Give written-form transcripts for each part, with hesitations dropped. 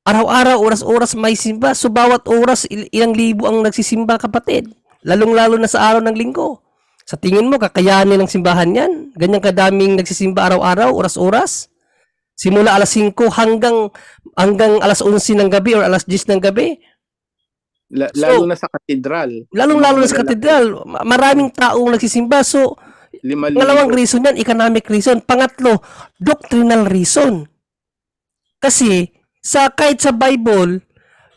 Araw-araw, oras-oras may simba. So, bawat oras, ilang libo ang nagsisimba, kapatid. Lalong-lalo na sa araw ng linggo. Sa tingin mo, kakayanin ng simbahan yan? Ganyang kadaming nagsisimba araw-araw, oras-oras? Simula alas 5 hanggang alas 11 ng gabi or alas 10 ng gabi. Lalo na sa katedral. Lalong-lalo na sa katedral. Maraming taong nagsisimba. So, pangalawang reason yan, economic reason. Pangatlo, doctrinal reason. Kasi, kahit sa Bible,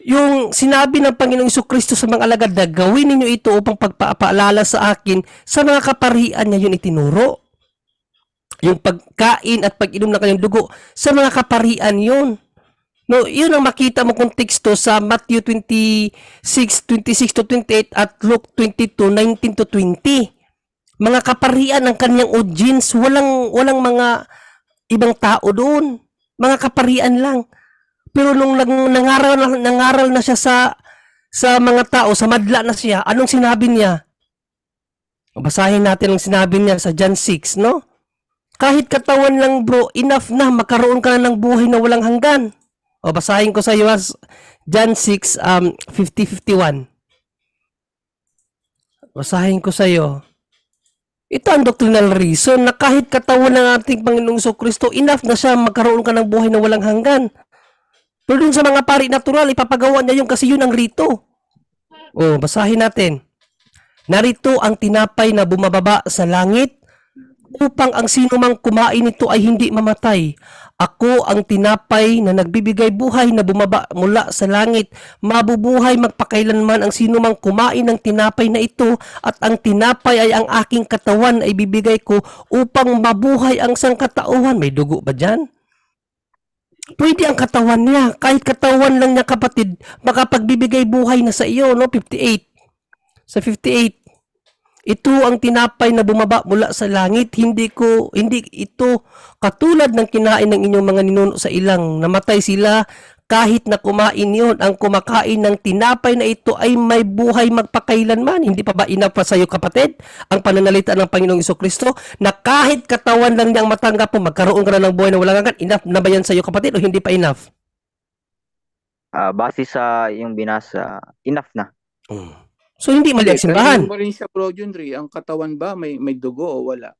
yung sinabi ng Panginoong Jesucristo sa mga alagad na gawin ninyo ito upang pagpapaalala sa akin, sa mga kaparian niya yun itinuro. Yung pagkain at pag-inom ng kanyang dugo, sa mga kaparian yun. No, yun ang makita mo konteksto sa Matthew 26 to 28 at Luke 22, 19 to 20. Mga kaparian ng kanyang audience, walang mga ibang tao doon. Mga kaparian lang. Pero nung nangaral na siya sa mga tao, sa madla na siya, anong sinabi niya? Basahin natin ang sinabi niya sa John 6, no? Kahit katawan lang, bro, enough na, magkaroon ka na ng buhay na walang hanggan. O, basahin ko sa iyo, John 6, 50-51. Basahin ko sa iyo. Ito ang doctrinal reason na kahit katawan ng ating Panginoong Jesucristo, enough na siya, magkaroon ka ng buhay na walang hanggan. Pero dun sa mga pari natural, ipapagawa niya yung kasi yun ang rito. O, basahin natin. Narito ang tinapay na bumababa sa langit upang ang sino mang kumain nito ay hindi mamatay. Ako ang tinapay na nagbibigay buhay na bumaba mula sa langit. Mabubuhay magpakailanman ang sino mang kumain ng tinapay na ito, at ang tinapay ay ang aking katawan ay bibigay ko upang mabuhay ang sangkatauhan. May dugo ba dyan? Pwede ang katawan niya. Kahit katawan lang niya, kapatid, makapagbibigay buhay na sa iyo, no? 58. Sa 58. Ito ang tinapay na bumaba mula sa langit. Hindi ito katulad ng kinain ng inyong mga ninuno sa ilang. Namatay sila kahit na kumain yun. Ang kumakain ng tinapay na ito ay may buhay magpakailanman. Hindi pa ba enough pa sa iyo, kapatid? Ang pananalita ng Panginoong Jesucristo na kahit katawan lang niyang matanggap mo, magkaroon ka na ng buhay na walang hanggan. Enough na ba yan sa iyo, kapatid, o hindi pa enough? Base sa yung binasa, enough na. So, hindi mali ang simbahan. Mo rin siya, Bro Junri, ang katawan ba may dugo o wala?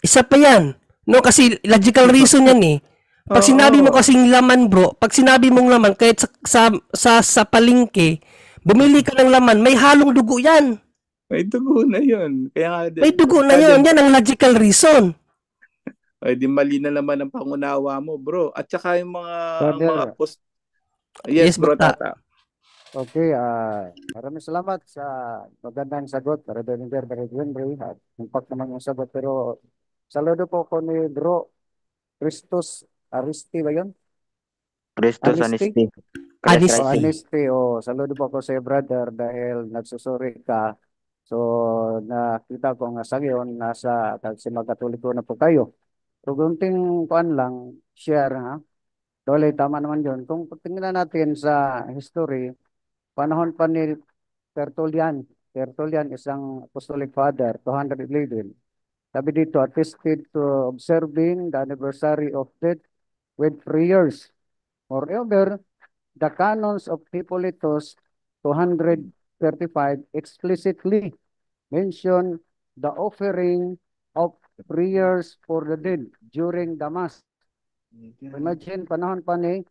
Isa pa yan. No, kasi logical reason yan eh. Pag sinabi mo kasing laman, bro, pag sinabi mong laman, kahit sa palengke, bumili ka ng laman, may halong dugo yan. May dugo na yun. May dugo na yun. Yan ang logical reason. Ay, di mali na naman ang pangunawa mo, bro. At saka yung mga post... Yes, bro, Tata. Okay, maraming salamat sa magandang sagot, Brother Henry, at impact naman yung sagot. Pero saludo po ko ni Bro Christos Aristi ba yun? Christos Anisti. Anisti, saludo po ko sa brother dahil nagsusuri ka. So, nakita ko nga sa ngayon, nasa magkatuliko na po kayo. So, gunting kuan lang, share ha. Dole, tama naman yun. Kung tingnan natin sa history, panahon pa ni Tertullian. Tertullian isang apostolic father, 211. Sabi dito, attested to observing the anniversary of death with prayers. Moreover, the canons of Hippolytus 235 explicitly mention the offering of prayers for the dead during the Mass. Imagine, panahon pa ni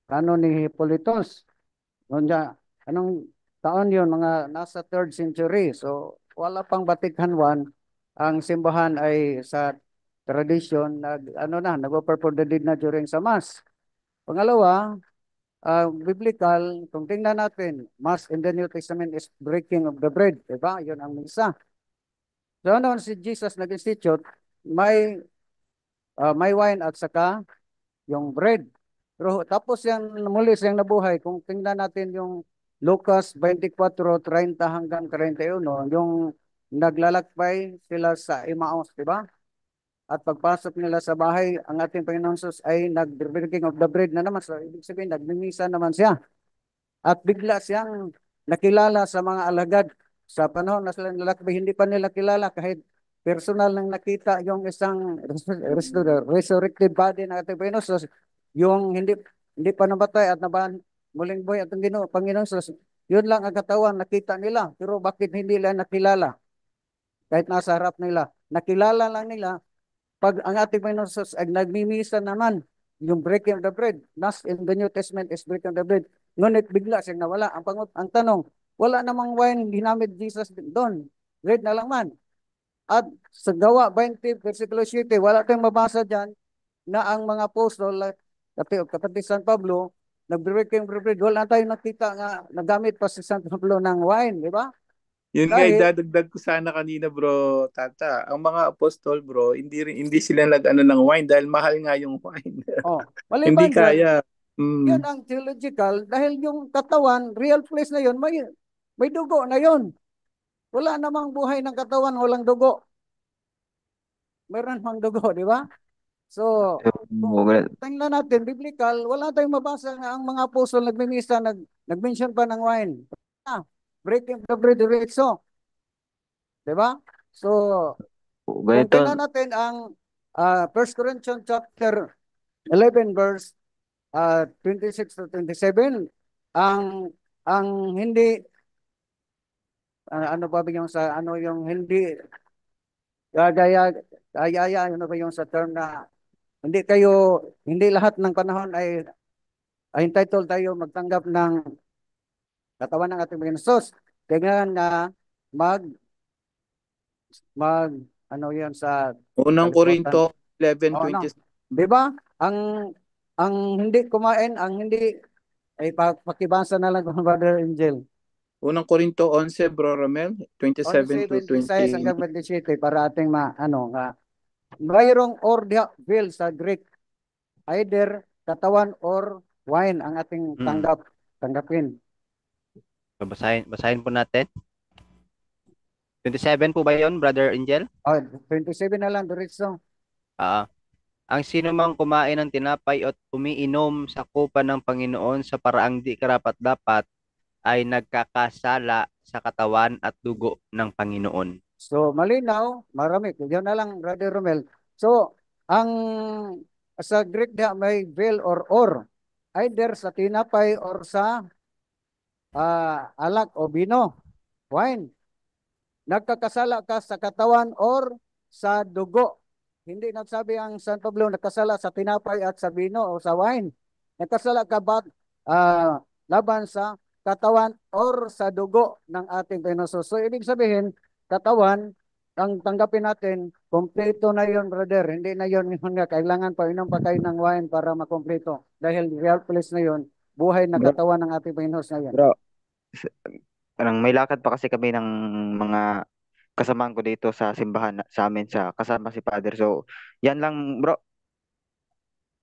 canon ni Hippolytus. Anong taon yun? Mga nasa 3rd century. So, wala pang Vatican I. Ang simbahan ay sa tradition, nag-offer for the dead na during sa Mass. Pangalawa, biblical, kung tingnan natin, Mass in the New Testament is breaking of the bread. Diba? Yun ang misa. So, noon si Jesus nag-institute, may wine at saka yung bread. Pero tapos yan, muli siyang nabuhay. Kung tingnan natin yung Lucas 24:30 hanggang 31, yung naglalakbay sila sa Emmaus, di ba? At pagpasok nila sa bahay, ang ating Panginoon Jesus ay nag-breaking of the bread na naman. So, ibig sabihin, nagmimisa naman siya. At bigla siyang nakilala sa mga alagad. Sa panahon na sila nalakbay, hindi pa nila kilala kahit personal nang nakita yung isang resurrected body ng ating Panginoon. So, yung hindi hindi pa namatay at naban muling buhay at ang Panginoon Jesus. Yun lang ang katawan nakita nila. Pero bakit hindi nila nakilala? Kahit nasa harap nila. Nakilala lang nila pag ang ating Panginoon Jesus ay nagmimisa naman yung breaking of the bread. Nas in the New Testament is breaking of the bread. Ngunit bigla siyang nawala. Ang tanong, wala namang wine ginamit Jesus doon. Bread na lang man. At sa gawa 20, versikulo 7, wala tayong mabasa dyan na ang mga apostol, kapatid San Pablo, nag-breaking of the bread. Wala tayong nakita nga nagamit pa si San Pablo ng wine, di ba? Yun nga, Dahil, idadagdag ko sana kanina, bro, Tata. Ang mga apostol, bro, hindi sila nag-ano ng wine dahil mahal nga yung wine. Hindi maliban dyan, kaya. yan Mm. ang theological dahil yung katawan, real place na yun, may dugo na yun. Wala namang buhay ng katawan, walang dugo. Meron mang dugo, di ba? So, So, kung tingnan natin, biblical, wala tayong mabasa nga ang mga apostol nagmimisa, nag-mention pa ng wine. Breaking the bread diretso. Di ba? So, kung ganito, tingnan natin ang 1 Corinthians chapter 11 verse 26 to 27, ang hindi ano ba yung sa ano yung hindi gaya gaya ano ba yung sa term na hindi lahat ng panahon ay entitled tayo magtanggap ng katawan ng ating Panginoon Jesus. Kaya na mag mag ano yun sa Unang kalibutan. Korinto Oh, no. 11:20. 'Di ba? Ang hindi kumain, ang hindi ay pakibasa na lang kung Brother Angel. Unang Korinto 11, Bro Romel, 27 to 26 20. hanggang 27 para ating ano nga mayroong ordia will sa Greek either katawan or wine ang ating tanggapin. So, basahin po natin. 27 po ba yun, Brother Angel? 27 na lang diretso. Ang sino mang kumain ng tinapay at umiinom sa kupa ng Panginoon sa paraang di karapat-dapat ay nagkakasala sa katawan at dugo ng Panginoon. So malinaw, marami. Yan na lang, Brother Romel. So, ang sa Greek na may veil or either sa tinapay or sa alak o bino, wine. Nagkakasala ka sa katawan or sa dugo. Hindi nagsabi ang San Pablo nagkasala sa tinapay at sa bino o sa wine. Nagkasala ka ba laban sa katawan or sa dugo ng ating Panginoon. So ibig sabihin, katawan, ang tanggapin natin, kompleto na yon brother. Hindi na yon nga kailangan pa inom pa kayo ng wine para makompleto. Dahil real place na yon, buhay na bro, katawan ng ating Panginoon na yan. bro, may lakad pa kasi kami ng mga kasamahan ko dito sa simbahan sa amin kasama si Father. So, yan lang, bro.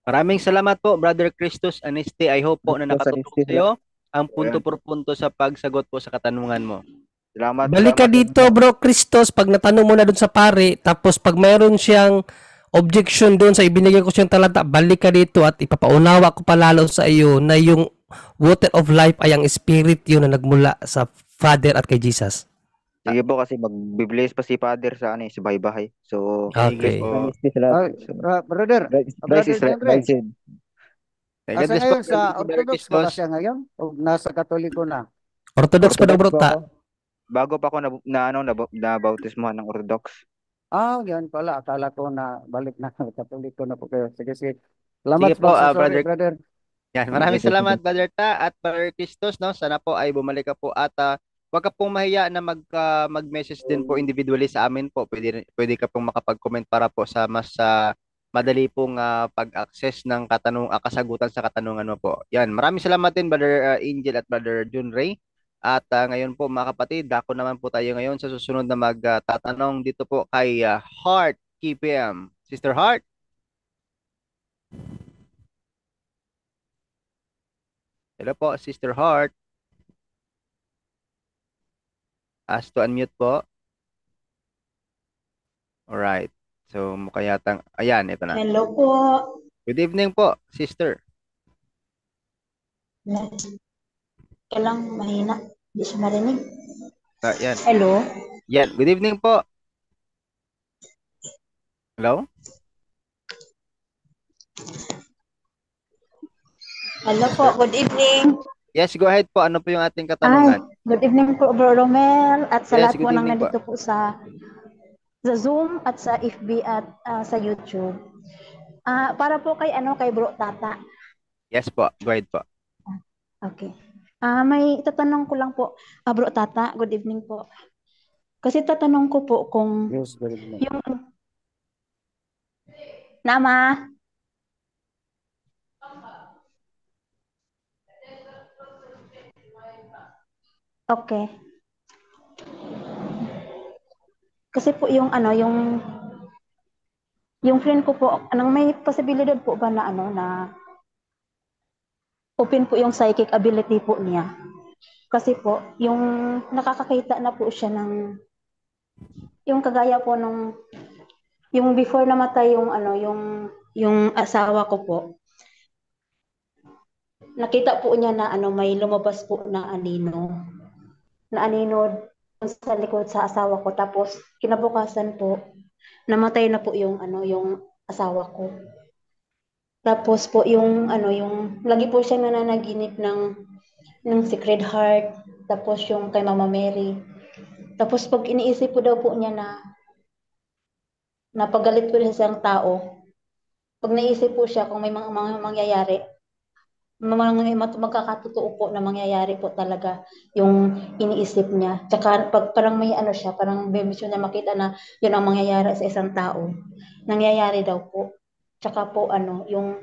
Maraming salamat po, Brother Christos Aniste. I hope po na nakatulong sa iyo ang punto por punto sa pagsagot po sa katanungan mo. Salamat. Balik ka dito, Bro Christos, pag natanong mo na dun sa pare, tapos pag mayroon siyang objection doon sa ibinigay ko siyang talata, balik ka dito at ipapaunawa ko palalo sa iyo na yung water of life ay ang spirit yun na nagmula sa Father at kay Jesus. Sige po kasi mag-bless pa si Father sa sa bahay-bahay. So, Okay. Brother, asa ngayon sa Orthodox ba siya ngayon? O nasa Katoliko na? Orthodox pa daw, bro, ta? Bago pa ako na bautismohan ng Orthodox. Yan pala. Akala ko na balik na Katoliko na po kayo. Sige, sige. Salamat Sige po, po, brother. Yan, maraming salamat, Brother Ta at Brother Christos, no? Sana po ay bumalik ka po at huwag ka pong mahiya na mag-message din po individually sa amin po. Pwede ka pong makapag-comment para po sa mas madali pong pag-access ng kasagutan sa katanungan mo po. Yan, maraming salamat din, Brother Angel at Brother Jun Ray. At ngayon po mga kapatid, dako naman po tayo ngayon sa susunod na magtatanong dito po kay Heart KPM. Sister Heart? Hello po, Sister Heart. Ask to unmute po. Alright. So, mukha yatang, ayan, ito na. Hello po. Good evening po, sister. Kailang mahina. Hindi siya marinig. Yan. Hello. Yan, good evening po. Hello? Hello po, good evening. Yes, go ahead po. Ano po yung ating Ay, katanungan? good evening po, Bro Romel, at sa Yes, lahat po good ng evening po. nandito po sa Zoom at sa FB at sa YouTube. Para po kay Bro Tata. Yes po, go ahead po. Okay. May tatanong ko lang po, Bro Tata, good evening po. Kasi tatanong ko po kung Yes, very good. yung Nama. Okay. Kasi po yung friend ko po, may posibilidad po ba na na open po yung psychic ability po niya. Kasi po, yung nakakakita na po siya yung kagaya po yung before namatay yung asawa ko po. Nakita po niya na may lumabas po na anino sa likod sa asawa ko. Tapos kinabukasan po, namatay na po yung asawa ko. Tapos po yung lagi po siya nananaginip ng Sacred Heart, tapos yung kay Mama Mary. Tapos pag iniisip po daw po niya na napagalit po siya sa isang tao, pag naisip po siya kung may mga mangyayari, magkakatotoo po na mangyayari po talaga yung iniisip niya. Tsaka pag parang may siya, parang may misyon na makita na yun ang mangyayari sa isang tao, nangyayari daw po. Tsaka po yung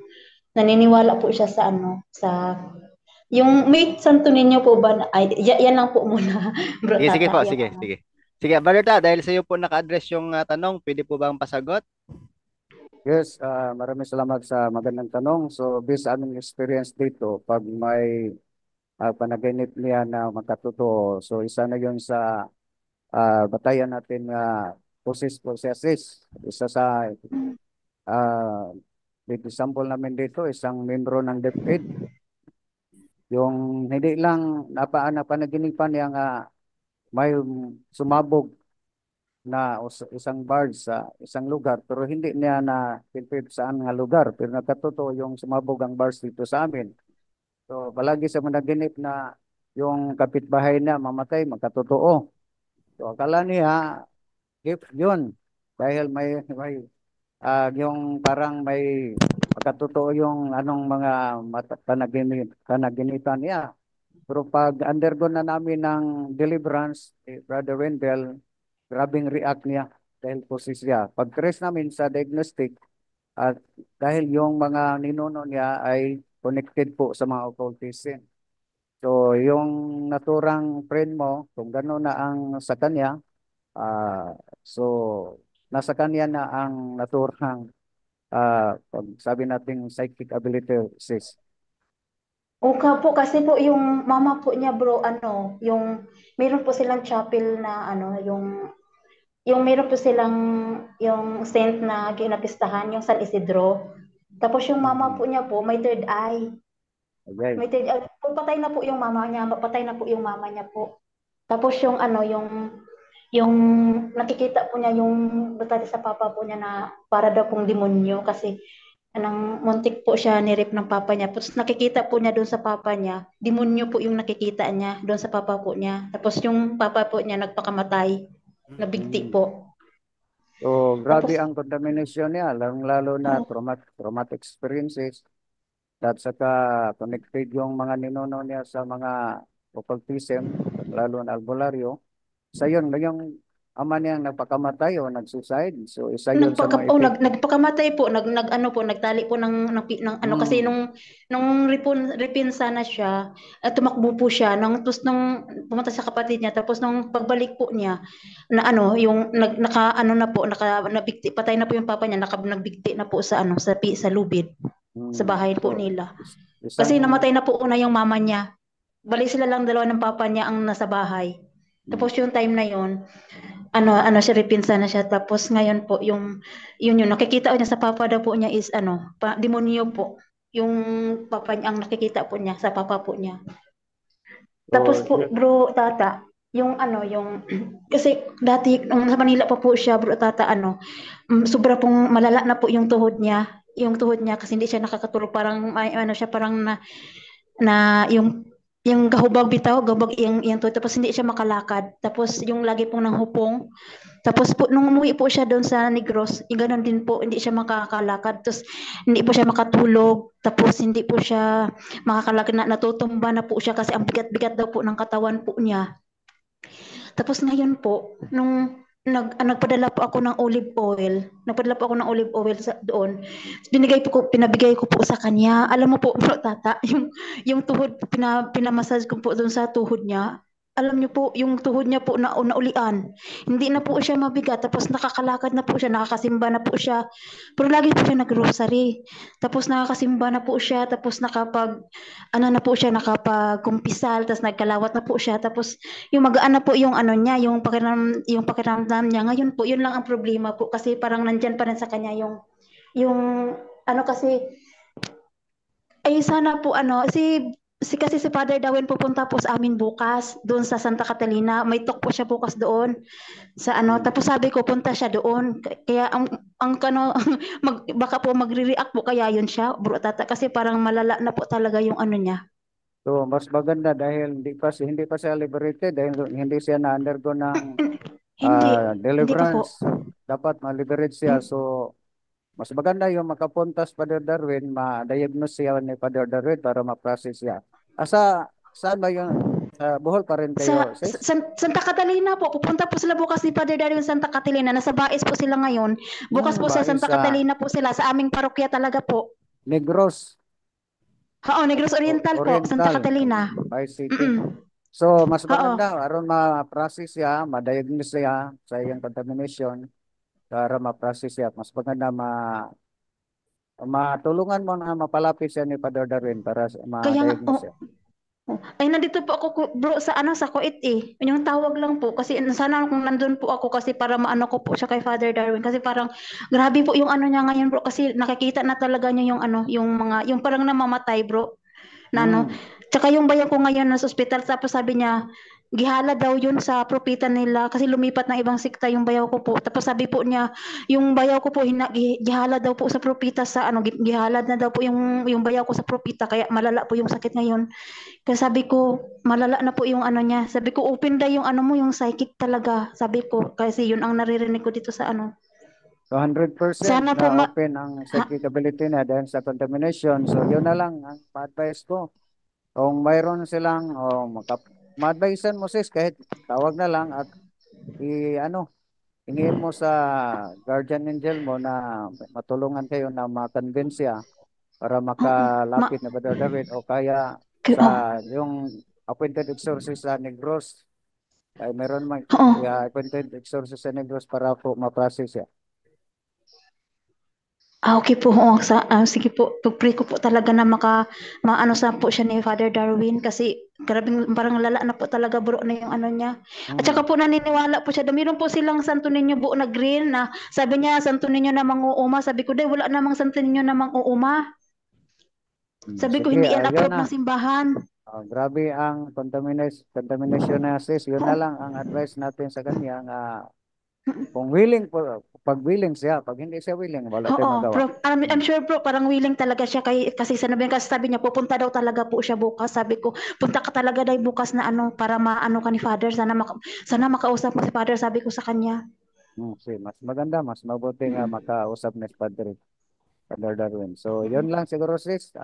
naniniwala po siya sa yung may santo ninyo po ba ay yan lang po muna, Bro Sige, sige Tata, po, yung sige, sige. Sige, Brother Ta, dahil sa iyo po naka-address yung tanong, pwede po bang pasagot? Yes, maraming salamat sa magandang tanong. So, based sa aming experience dito, pag may panaginip niya na magkatotoo, so isa na yun sa batayan natin na possesses. Isa sa uh, example namin dito, isang membro ng DepEd. Yung hindi lang napanaginipan niya nga may sumabog na isang barge sa isang lugar pero hindi niya na pinpip saan nga lugar pero nagkatotoo yung sumabog ang barge dito sa amin. So palagi sa managinip na yung kapitbahay na mamatay magkatotoo. So akala niya gift yun dahil may yung parang may magkatotoo yung anong mga panaginipan niya. Pero pag undergo na namin ng deliverance, Brother Wendell, grabing react niya dahil po siya. Pag trace namin sa diagnostic, at dahil yung mga ninuno niya ay connected po sa mga occultism. So yung naturang friend mo, kung gano'n na ang sa kanya, so nasa kanya na ang naturang pag sabi nating psychic abilities. Oka po kasi po yung mama po niya, Bro, yung meron po silang chapel na yung meron po silang yung saint na ginapistahan, yung San Isidro. Tapos yung mama po niya po may third eye. Okay. May third eye. Patay na po yung mama niya, patay na po yung mama niya po. Tapos yung nakikita po niya yung batali sa papa po niya na para daw pong demonyo kasi muntik po siya nirip ng papa niya. Tapos nakikita po niya doon sa papa niya, demonyo po yung nakikita niya doon sa papa po niya. Tapos yung papa po niya nagpakamatay, nabigti po. So, grabe Tapos ang contamination niya, lalo na traumatic experiences. At saka connected yung mga ninuno niya sa mga occultism, lalo na albularyo. Sa yun, yung ama niya nagpakamatay o nag-suicide. So, isa yun sa mga effect. nagpakamatay po, nagtali po ng kasi nung ripon sana siya, at tumakbo po siya tapos nung pumunta sa kapatid niya, tapos nung pagbalik po niya na yung nabigti, patay na po yung papa niya, nagbigti na po sa lubid sa bahay po So, nila. isang, Kasi namatay na po una yung mama niya. Bali sila lang dalawa ng papa niya ang nasa bahay. Tapos yung time na yon siya ripinsa na siya. Tapos ngayon po yun nakikita niya sa papa daw po niya is demonyo po. Yung papa niya ang nakikita po niya sa papa po niya. Tapos po Bro Tata, yung kasi dati nung sa Manila pa po siya Bro Tata sobra pong malala na po yung tuhod niya. yung tuhod niya kasi hindi siya nakakatulog, parang may ano siya, parang na yung gahubag bitaw, gahubag yung tuhod, tapos hindi siya makalakad. Tapos yung lagi pong nanghupong. Tapos po, nung umuwi po siya doon sa Negros, yung ganun din po, hindi siya makakalakad. Tapos hindi po siya makatulog. Tapos hindi po siya makakalakad, natutumba na po siya kasi ang bigat-bigat daw po ng katawan po niya. Tapos ngayon po, nung nagpadala po ako ng olive oil, doon. Pinabigay ko po sa kanya. Alam mo po, bro, tata, yung tuhod, pinamassage ko po doon sa tuhod niya. Alam niyo po, yung tuhod niya po naulian. Hindi na po siya mabigat. Tapos nakakalakad na po siya, nakakasimba na po siya. Pero lagi po siya nag-grocery. Tapos nakakasimba na po siya. Tapos nakapag-kumpisal. Tapos nagkalawat na po siya. Tapos yung magaan na po yung ano niya, yung pakiramdam niya. Ngayon po, yun lang ang problema po kasi parang nandyan pa rin sa kanya yung ano kasi ay sana po kasi si Father Darwin pupunta po sa amin bukas doon sa Santa Catalina. May talk po siya bukas doon sa tapos sabi ko punta siya doon. Kaya ang baka po magre-react po kaya yun siya, bro tata, kasi parang malala na po talaga yung ano niya. So, mas maganda dahil hindi pa siya liberated, dahil hindi siya na-undergo ng Hindi pa po. deliverance. Dapat ma-liberate siya. So, mas maganda yung makapunta sa Father Darwin, ma-diagnose siya ni Father Darwin para ma-process siya. Saan ba yun? Sa Bohol pa rin kayo, sis? Santa Catalina po. Pupunta po sila bukas ni Father Darwin Santa Catalina. Nasa Baez po sila ngayon. Bukas po sa Baez Santa Catalina po sila. Sa aming parokya talaga po. Negros. Oo, Negros Oriental po. Santa Catalina. Baez City. So, mas Oo. maganda, aron ma-process siya, ma-diagnose siya sa iyang contamination, para ma-process siya. Mas maganda matulungan mo na mapalapit siya ni Father Darwin para Kaya nga, ma-diagnose siya. ay nandito po ako bro sa sa Kuwait eh. Yung tawag lang po kasi sana kung nandun po ako kasi para maano ko po siya kay Father Darwin kasi parang grabe po yung ano niya ngayon bro kasi nakikita na talaga niya yung parang namamatay bro na tsaka yung bayan ko ngayon nasa ospital tapos sabi niya gihala daw yun sa propita nila kasi lumipat ng ibang sikta yung bayaw ko po. Tapos sabi po niya, yung bayaw ko po gihala daw po sa propita sa gihalad na daw po yung bayaw ko sa propita kaya malala po yung sakit ngayon. Kaya sabi ko, malala na po yung ano niya. Sabi ko, open na yung yung psychic talaga. Sabi ko, kasi yun ang naririnig ko dito sa So 100% Sana po na open ang psychic ability na dahil sa contamination. So yun na lang ang advice ko. Kung mayroon silang ma-advisean mo sis kahit tawag na lang at hingin mo sa guardian angel mo na matulungan kayo na ma-convince siya para makalapit na Brother David o kaya sa yung appointed exorcist sa Negros. Ay meron appointed exorcist sa Negros para po ma-process siya. Okay po. Sige po. Pag-pray ko po talaga na maano sa po siya ni Father Darwin kasi grabing parang lala na po talaga bro na yung ano niya. At saka po naniniwala po siya. Meron po silang Santo Niño buo na green na sabi niya Santo Niño na mang-uuma. Sabi ko, wala namang Santo Niño na mang-uuma. Sabi ko, hindi yan approve ng simbahan. Grabe ang contamination na sis. Yun na lang ang advice natin sa kanya nga kung pag willing siya, pag hindi siya willing, wala tayong magawa. I'm sure bro, parang willing talaga siya kasi sabi niya, pupunta daw talaga po siya bukas. Sabi ko, punta ka talaga dahil bukas na para maano ka ni Father. Sana makausap mo si Father, sabi ko sa kanya. Mas maganda, mas mabuti nga makausap ni Father Darwin. So, yun lang siguro sis,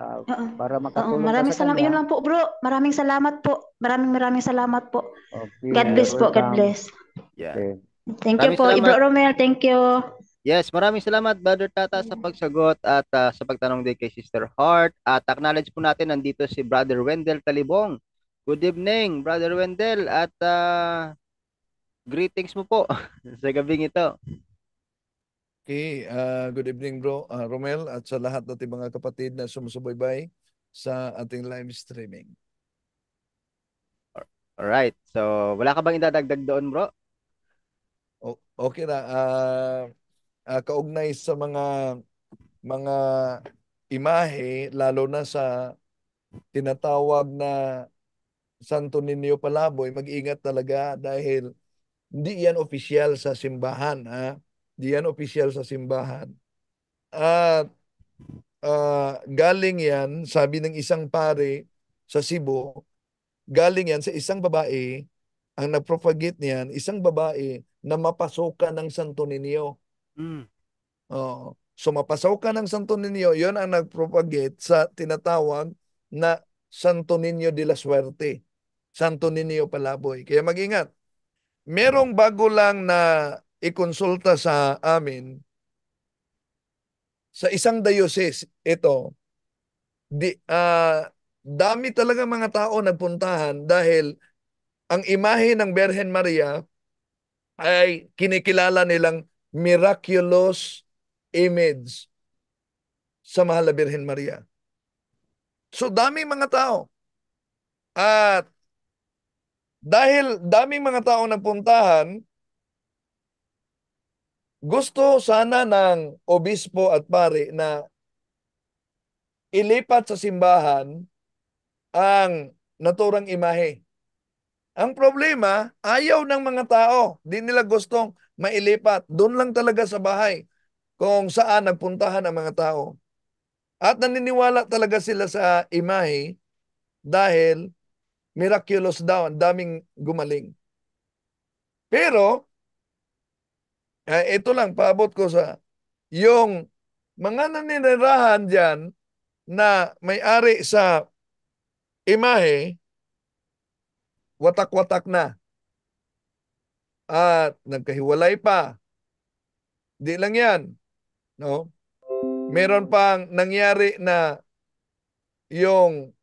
para makatulong maraming ka sa salamat. kanya. Yun lang po bro. Maraming salamat po. Maraming salamat po. Okay, God bless po. God bless. Yeah. Okay. Thank you po, Bro Romel. Thank you. Yes, maraming salamat Brother Tata sa pagsagot at sa pagtanong din kay Sister Heart. At acknowledge po natin nandito si Brother Wendell Talibong. Good evening, Brother Wendell, at greetings mo po sa gabing ito. Okay, good evening bro, Romel, at sa lahat nating mga kapatid na sumusubaybay sa ating live streaming. Alright, so wala ka bang idadagdag doon bro? Okay na, kaugnay sa mga imahe, lalo na sa tinatawag na Santo Niño Palaboy, mag-ingat talaga dahil hindi yan opisyal sa simbahan. Hindi yan opisyal sa simbahan. At galing yan, sabi ng isang pare sa Cebu, galing yan sa isang babae, ang nagpropagate niyan, isang babae na mapasukan ng Santo Niño. Mm. Oo. So mapasukan ng Santo Niño, yon ang nagpropagate sa tinatawag na Santo Niño de la Suerte. Santo Niño Palaboy. Kaya mag-ingat. Merong bago lang na ikonsulta sa amin sa isang diocese ito. Dami talaga mga tao nagpuntahan dahil ang imahe ng Birhen Maria ay kinikilala nilang miraculous image sa Mahal na Birhen Maria. So daming mga tao. At dahil daming mga tao nagpuntahan, gusto sana ng obispo at pare na ilipat sa simbahan ang naturang imahe. Ang problema, ayaw ng mga tao. Di nila gustong mailipat. Doon lang talaga sa bahay kung saan nagpuntahan ang mga tao. At naniniwala talaga sila sa imahe dahil miraculous daw, ang daming gumaling. Pero, ito lang, paabot ko sa yung mga naninirahan dyan na may-ari sa imahe, watak-watak na. At nagkahiwalay pa. Di lang yan. No? Meron pang nangyari na yung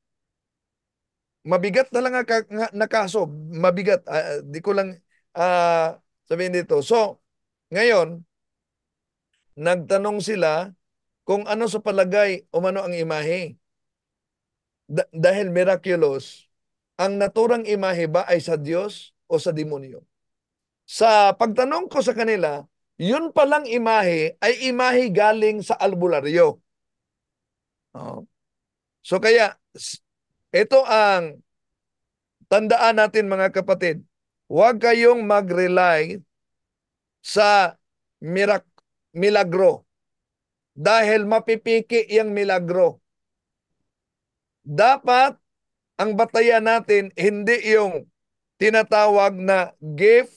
mabigat na lang na kaso. Mabigat. Di ko lang sabihin dito. So, ngayon, nagtanong sila kung ano sa palagay umano ang imahe. Dahil miraculous, ang naturang imahe ba ay sa Diyos o sa demonyo? Sa pagtanong ko sa kanila, yun palang imahe ay imahe galing sa albularyo. Oh. So kaya, ito ang tandaan natin mga kapatid. Huwag kayong mag-rely sa milagro dahil mapipiki yung milagro. Dapat ang batayan natin hindi yung tinatawag na gift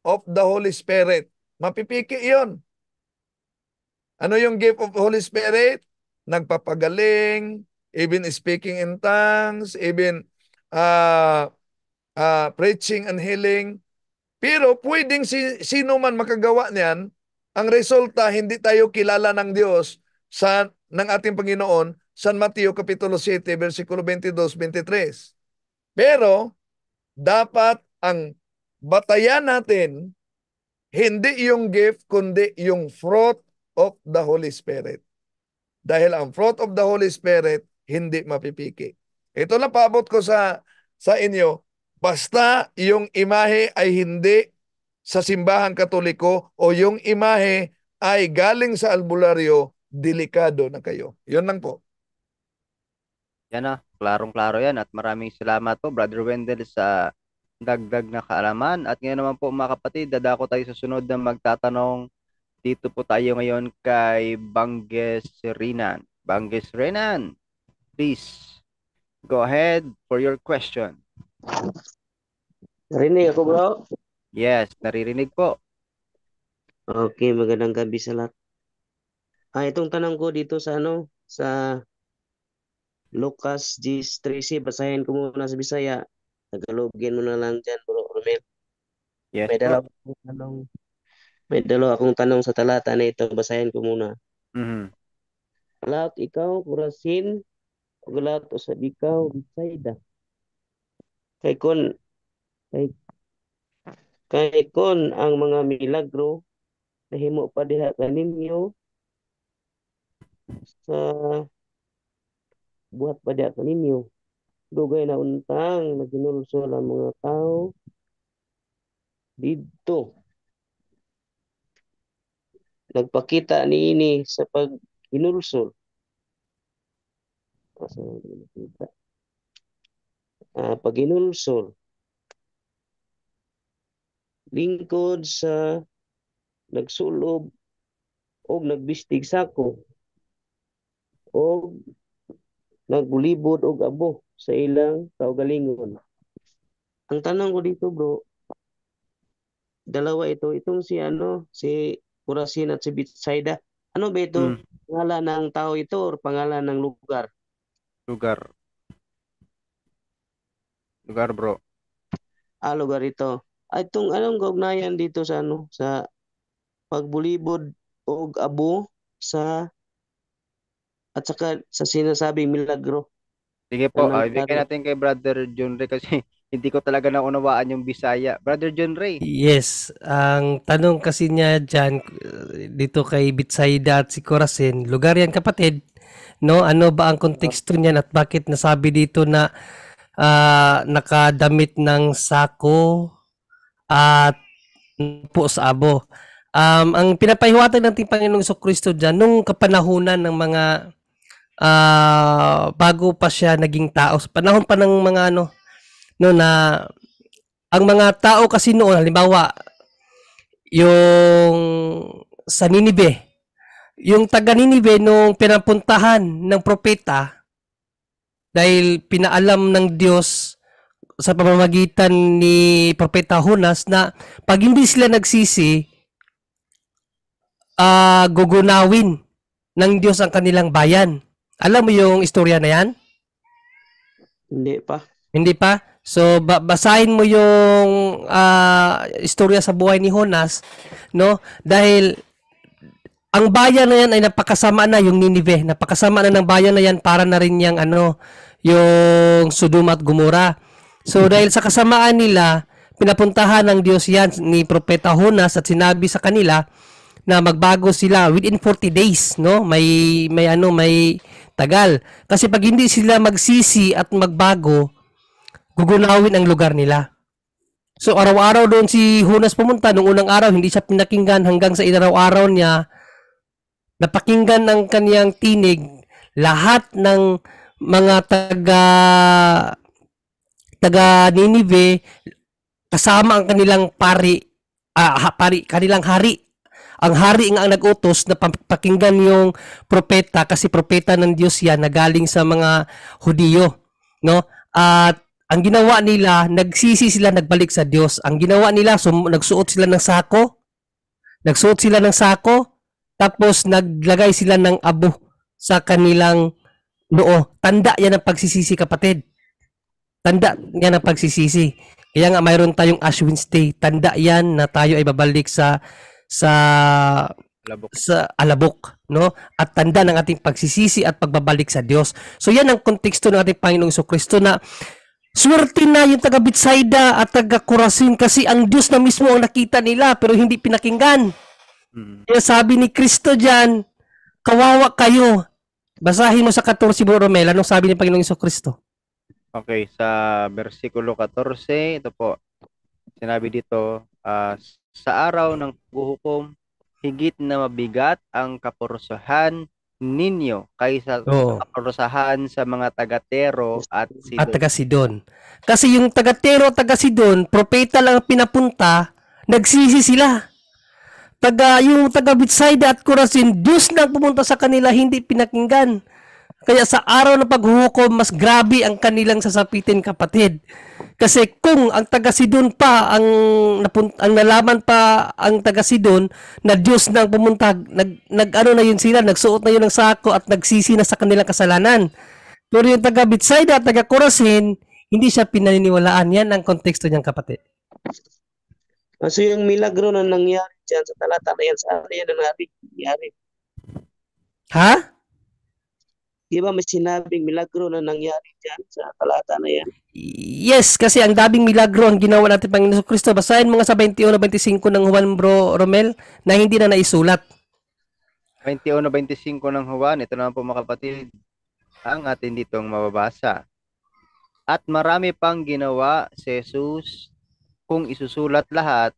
of the Holy Spirit. Mapipiki yon. Ano yung gift of Holy Spirit? Nagpapagaling, even speaking in tongues, even uh, preaching and healing. Pero pwedeng sino man makagawa niyan, ang resulta hindi tayo kilala ng Diyos ng ating Panginoon, San Mateo Kapitulo 7, versikulo 22-23. Pero, dapat ang batayan natin, hindi yung gift, kundi yung fruit of the Holy Spirit. Dahil ang fruit of the Holy Spirit, hindi mapipiki. Ito lang paabot ko sa inyo, basta yung imahe ay hindi sa simbahang katoliko o yung imahe ay galing sa albularyo, delikado na kayo. Yun lang po. Yan na, klarong-klaro yan at maraming salamat po Brother Wendell sa dagdag na kaalaman. At ngayon naman po mga kapatid, dadako tayo sa sunod na magtatanong. Dito po tayo ngayon kay Bangges Renan. Bangges Renan, please go ahead for your question. Narinig ako, bro? Yes, naririnig po. Okay, magandang gabi sa lahat. Itong tanong ko dito sa sa Lucas G13, basahin ko muna sa Bisaya. Tagalogin mo na lang dyan, bro Romel. Yes May po. dalawa akong tanong. May dalawa akong tanong sa talata na ito. Basahin ko muna. Mhm. Lahat ikaw, kurasin, o lahat usab ikaw, Bisayda. Kay kon, kay kon ang mga milagro nahimo pa diha kaninyo sa buhat pa diha kaninyo. Dugay na untang naginulsol ang mga tao didto. Nagpakita niini sa pag-inulsol. Pag-inulsol. Lingkod sa nagsulob o nagbistig sako. o naglibod og abo sa ilang kaugalingon. Ang tanong ko dito, bro, dalawa ito, itong si si Corazon at si Betsaida. Ano ba ito? Mm, Pangalan ng tao ito or pangalan ng lugar? lugar. Lugar, bro. Lugar ito. Itong anong kaugnayan dito sa sa pagbulibod og abo sa at saka sa sinasabing milagro Sige na po, ibigay nangyari. natin kay Brother John Ray kasi hindi ko talaga naunawaan yung Bisaya. Brother John Ray. Yes, ang tanong kasi niya dyan, dito kay Betsaida at si Corazon, lugar yan kapatid, no? Ano ba ang konteksto niyan at bakit nasabi dito na nakadamit ng sako at po sa abo? Ang pinapahiwatig ng ating Panginoong Jesucristo dyan, nung kapanahunan ng mga bago pa siya naging tao, sa panahon pa ng mga no, na ang mga tao kasi noon, halimbawa, yung sa Ninive, yung taga Ninive nung pinapuntahan ng propeta dahil pinaalam ng Diyos sa pamamagitan ni propeta Jonas na pag hindi sila nagsisi, gugunawin ng Diyos ang kanilang bayan. Alam mo yung istorya na yan? Hindi pa. Hindi pa? So, basahin mo yung istorya sa buhay ni Jonas, no? Dahil ang bayan na yan ay napakasama na, yung Ninive. Napakasama na ng bayan na yan para na rin yung yung Sodom at Gomora. So, dahil sa kasamaan nila, pinapuntahan ng Diyos yan ni Propeta Jonas at sinabi sa kanila na magbago sila within 40 days, no? May tagal. Kasi pag hindi sila magsisi at magbago, gugunawin ang lugar nila. So araw-araw doon si Jonas pumunta. Nung unang araw, hindi siya pinakinggan hanggang sa inaraw-araw niya, napakinggan ng kaniyang tinig lahat ng mga taga Ninive kasama ang kanilang kanilang hari. Ang hari nga ang nag-utos na pakinggan yung propeta kasi propeta ng Diyos yan na galing sa mga Hudiyo, no? At ang ginawa nila, nagsisi sila, nagbalik sa Diyos. Ang ginawa nila, nagsuot sila ng sako. Nagsuot sila ng sako, tapos naglagay sila ng abo sa kanilang noo. Tanda yan ang pagsisisi, kapatid. Tanda yan ang pagsisisi. Kaya nga mayroon tayong Ash Wednesday. Tanda yan na tayo ay babalik sa Labok. alabok, no? At tanda ng ating pagsisisi at pagbabalik sa Diyos. So yan ang konteksto ng ating Panginoong Jesucristo na swerte na yung taga Betsaida at taga Corazon kasi ang Diyos na mismo ang nakita nila pero hindi pinakinggan. Kaya sabi ni Kristo diyan, kawawa kayo. Basahin mo sa 14, Bro Romel, anong sabi ni Panginoong Jesucristo? Okay, sa versikulo 14, ito po, sinabi dito, sa araw ng paghuhukom, higit na mabigat ang kaparusahan ninyo kaysa kaparusahan sa mga taga-Tero at Sidon. At taga-Sidon. Kasi yung taga-Tero, taga-Sidon, propeta lang ang pinapunta, nagsisi sila. Yung taga Betsaida at Corazon, Diyos na pumunta sa kanila, hindi pinakinggan. Kaya sa araw ng paghuhukom, mas grabe ang kanilang sasapitin, kapatid. Kasi kung ang taga-Sidon pa, ang nalaman pa ang taga-Sidon na Diyos na ang pumunta, na yun sila, nagsuot na yun ng sako at nagsisi na sa kanilang kasalanan. Pero yung taga Betsaida at taga Corazon, hindi siya pinaniniwalaan. Yan ang konteksto niyang, kapatid. So yung milagro na nangyari dyan sa talata na yan, saan yan na nangyari? Ha? Di ba may sinabing milagro na nangyari dyan sa talata na yan? Yes, kasi ang daming milagro ang ginawa natin Panginoon Kristo. Basahin mga sa 21-25 ng Juan, Bro Romel, na hindi na naisulat. 21-25 ng Juan, ito naman po mga kapatid, ang atin ditong mababasa. At marami pang ginawa si Jesus, kung isusulat lahat,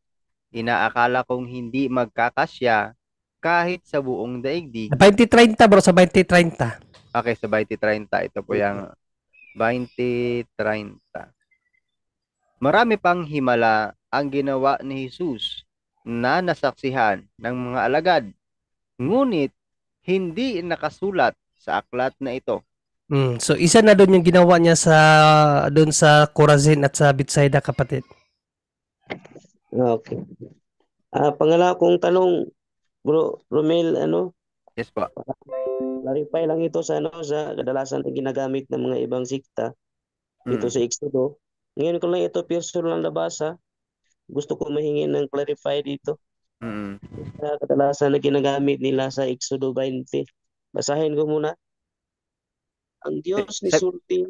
inaakala kong hindi magkakasya kahit sa buong daigdig. 2030, bro, sa 2030. Okay, sa 2030. Ito po yung 2030. Marami pang himala ang ginawa ni Jesus na nasaksihan ng mga alagad. Ngunit hindi nakasulat sa aklat na ito. So isa na doon yung ginawa niya doon sa Chorazin at sa Bethsaida, kapatid. Okay. Pangala kong tanong, Bro Romel, Yes po. clarify lang ito sa sa kadalasan na ginagamit ng mga ibang sikta dito sa Exodo. Ngayon ko lang ito personal lang nabasa. Gusto ko mahingi ng clarify dito. Sa kadalasan na ginagamit nila sa Exodo 20. Basahin ko muna. Ang Diyos ni Sulti.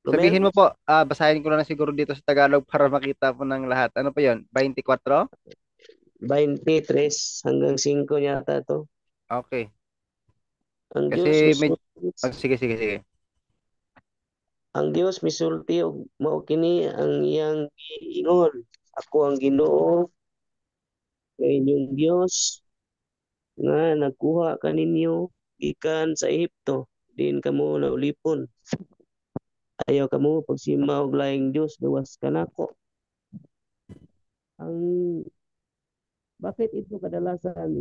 Sabihin mo po, basahin ko na siguro dito sa Tagalog para makita po ng lahat. Ano pa yon? 24? 23 hanggang 5 yata to. Okay. Ang Kasi Diyos sige. Ang Diyos misulti og mao kini ang iyang giingon. Ako ang Ginoo kay inyong Diyos nga nagkuha kaninyo gikan sa Ehipto, din kamo na ulipon. Ayaw kamo pagsima og laing Diyos, gawas kanako. Bakit ito kadalasan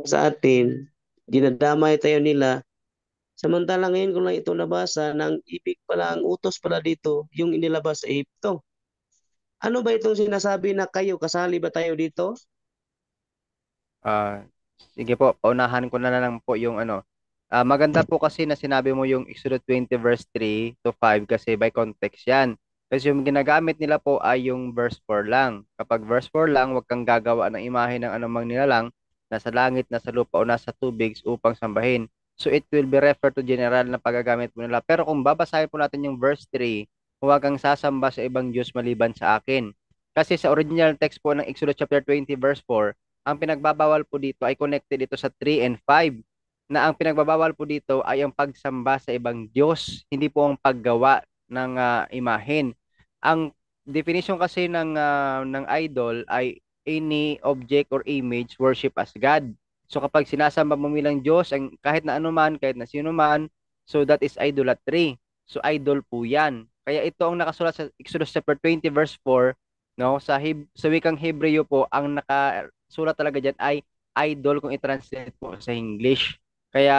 sa atin, dinadamay tayo nila. Samantala ngayon ko lang ito nabasa, nang ibig pala, ang utos pala dito, yung inilabas sa Ehipto. Ano ba itong sinasabi na kayo, kasali ba tayo dito? Sige po, paunahan ko na lang po yung maganda po kasi na sinabi mo yung Exodus 20 verse 3 to 5 kasi by context yan. Kasi yung ginagamit nila po ay yung verse 4 lang. Kapag verse 4 lang, huwag kang gagawa ng imahe ng anumang nilalang nasa langit, nasa lupa o nasa tubig upang sambahin. So it will be referred to general na paggagamit mo nila. Pero kung babasahin po natin yung verse 3, huwag kang sasamba sa ibang Diyos maliban sa akin. Kasi sa original text po ng Exodus chapter 20 verse 4, ang pinagbabawal po dito ay connected dito sa 3 and 5 na ang pinagbabawal po dito ay ang pagsamba sa ibang Diyos, hindi po ang paggawa ng imahen. Ang definition kasi ng idol ay any object or image worship as God. So kapag sinasamba mo bilang Diyos, kahit na anuman, kahit na sino man, so that is idolatry. So idol po yan. Kaya ito ang nakasulat sa Exodus chapter 20 verse 4, no? Sa wikang Hebreo po, ang nakasulat talaga diyan ay idol kung i-translate po sa English. Kaya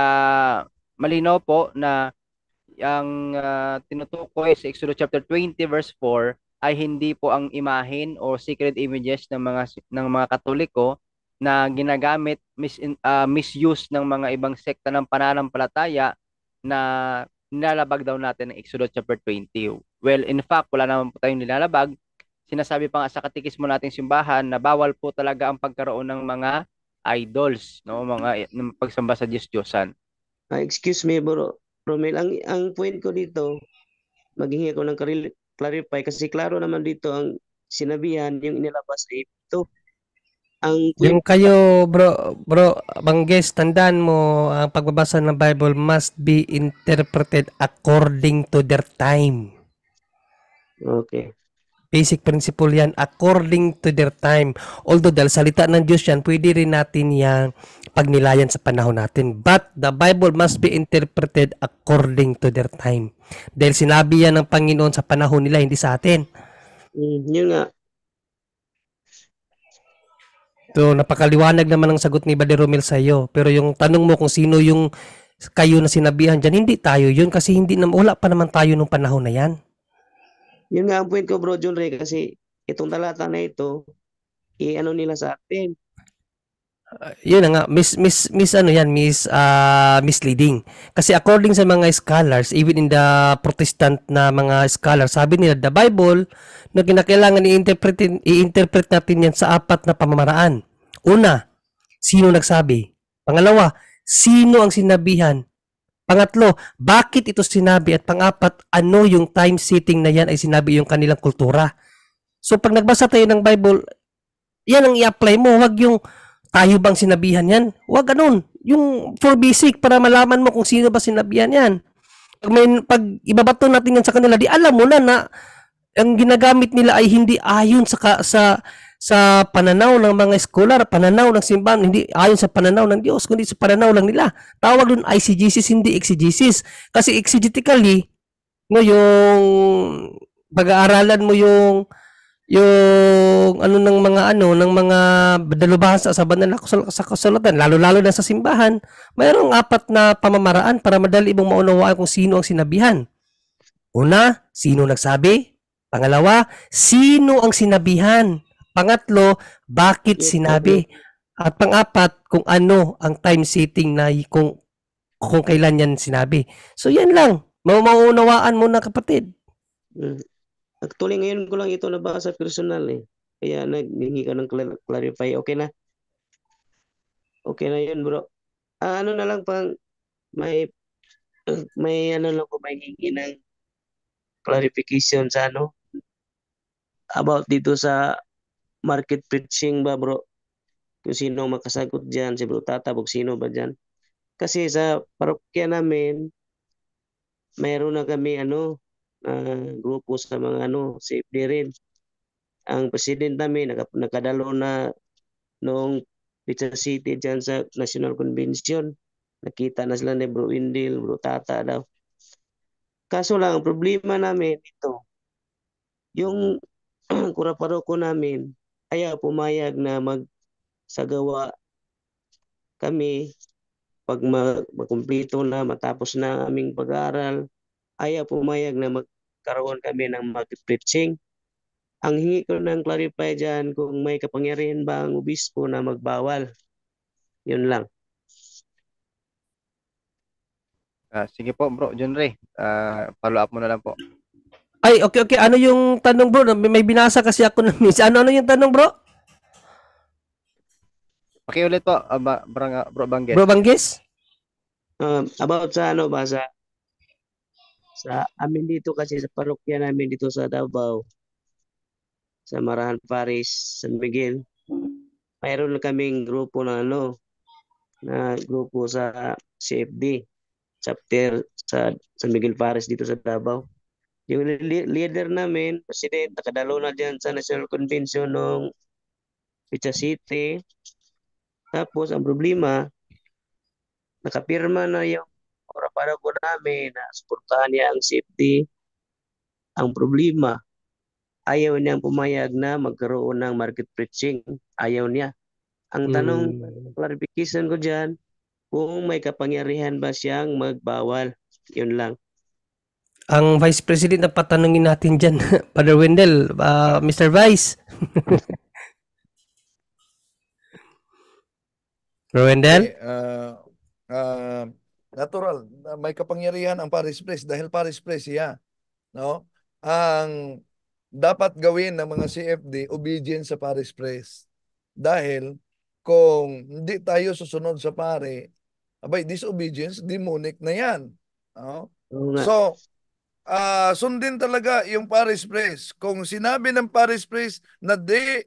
malinaw po na ang tinutukoy sa Exodus chapter 20 verse 4 ay hindi po ang imahen o sacred images ng mga Katoliko na ginagamit, misuse ng mga ibang sekta ng pananampalataya na nilalabag daw natin ng Exodus chapter 20. Well, in fact, wala naman po tayong nilalabag. Sinasabi pa nga sa katikismo nating simbahan na bawal po talaga ang pagkaroon ng mga idols, no, mga pagsamba sa Diyos-Diyosan. Excuse me, Bro Romel, ang point ko dito, maghingi ako ng clarify kasi klaro naman dito ang sinabihan yung inilabas sa Ehipto. Yung kayo, bro, Bangges, tandaan mo, ang pagbabasa ng Bible must be interpreted according to their time. Okay. Basic principle yan, according to their time. Although dahil salita ng Diyos yan, pwede rin natin yung pagnilayan sa panahon natin. But the Bible must be interpreted according to their time. Dahil sinabi yan ng Panginoon sa panahon nila, hindi sa atin. Yun nga. So, napakaliwanag naman ang sagot ni Brother Romel sa iyo. Pero yung tanong mo kung sino yung kayo na sinabihan dyan, hindi tayo yun kasi wala pa naman tayo nung panahon na yan. Yun nga ang point ko, Bro John Ray, kasi itong talata na ito, ano nila sa atin. Yun na nga, misleading. Kasi according sa mga scholars, even in the Protestant na mga scholars, sabi nila, the Bible, na kinakailangan i-interpret natin yan sa 4 na pamamaraan. Una, sino nagsabi? Pangalawa, sino ang sinabihan? Pangatlo, bakit ito sinabi? At pang-4, ano yung time setting na yan ay sinabi yung kanilang kultura? So pag nagbasa tayo ng Bible, yan ang i-apply mo. Huwag yung tayo bang sinabihan yan? Huwag ganun. Yung for basic para malaman mo kung sino ba sinabihan yan. Pag ibabato natin yan sa kanila, di alam mo na ang ginagamit nila ay hindi ayon sa pananaw ng mga scholar, pananaw ng simbahan, hindi ayon sa pananaw ng Diyos, kundi sa pananaw lang nila. Tawag doon eisegesis, hindi exegesis. Kasi exegetically, yung pag-aaralan mo yung yung ng mga dalubhasa sa banal na sa kasulatan, lalo-lalo na sa simbahan, mayroong apat na pamamaraan para madali mong maunawaan kung sino ang sinabihan. Una, sino nagsabi? Pangalawa, sino ang sinabihan? Pangatlo, bakit Yes, sinabi? At pang-apat, kung ano ang time setting na kung kailan yan sinabi. So yan lang. Mauunawaan mo na, kapatid. Mm. Actually, ngayon ko lang ito nabasa personal eh. Kaya naghingi ka ng clarify. Okay na? Okay na yun, bro. Ano na lang pang may may ano lang ko may hingi ng clarification sa about dito sa market preaching ba, bro? Kung sino ang makasagot diyan, si Bro Tata, o sino ba diyan? Kasi sa parokya namin, mayroon na kami grupo sa mga CFD rin. Ang president namin nakadalo na noong Pizza City dyan sa National Convention. Nakita na sila ni Bro Indil, Bro Tata daw. Kaso lang, ang problema namin ito, yung kuraparoko namin, ayaw pumayag na magsagawa kami pag makumpleto na, matapos na aming pag-aaral, ayaw pumayag na magkaroon kami ng mag-preaching. Ang hingi ko ng clarify dyan kung may kapangyarihan ba ang obispo na magbawal. Yun lang. Sige po, bro, John Ray. Follow up mo na lang po. Ay, okay. Ano yung tanong, bro? May binasa kasi ako na miss. Ano yung tanong, bro? Pakiulit po, Bro Banggit. Bro Banggis? About sa sa amin dito kasi sa parokya namin dito sa Davao, sa Marahan Parish, San Miguel, mayroon na kaming grupo na grupo sa CFD, chapter sa San Miguel Parish dito sa Davao. Yung leader namin, president, nakadalo na dyan sa National Convention ng Pizza City. Tapos, ang problema, nakapirma na yung para ko namin na suportahan niya ang safety. Ang problema, ayaw niyang pumayag na magkaroon ng market preaching. Ayaw niya. Ang tanong, clarification ko dyan, kung may kapangyarihan ba siyang magbawal. Yun lang. Ang Vice President na patanungin natin dyan, Father Wendell, Mr. Vice. Wendell? Natural, may kapangyarihan ang Parish Priest dahil Parish Priest siya. No? Ang dapat gawin ng mga CFD, obedience sa Parish Priest. Dahil kung hindi tayo susunod sa pare, disobedience, demonic na yan. No? So, sundin talaga yung Parish Priest. Kung sinabi ng Parish Priest na di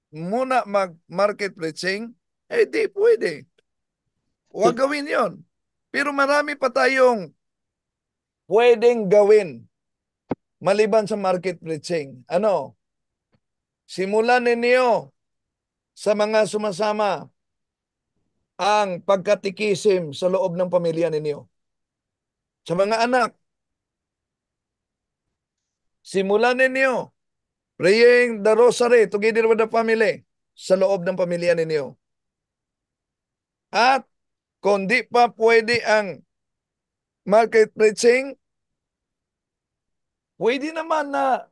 muna mag-market preaching, di pwede. Huwag gawin yon. Pero marami pa tayong pwedeng gawin maliban sa market preaching. Simulan ninyo sa mga sumasama ang pagkatikisim sa loob ng pamilya ninyo. Sa mga anak, simulan ninyo praying the rosary together with the family sa loob ng pamilya ninyo. At kung di pa pwede ang market preaching, pwede naman na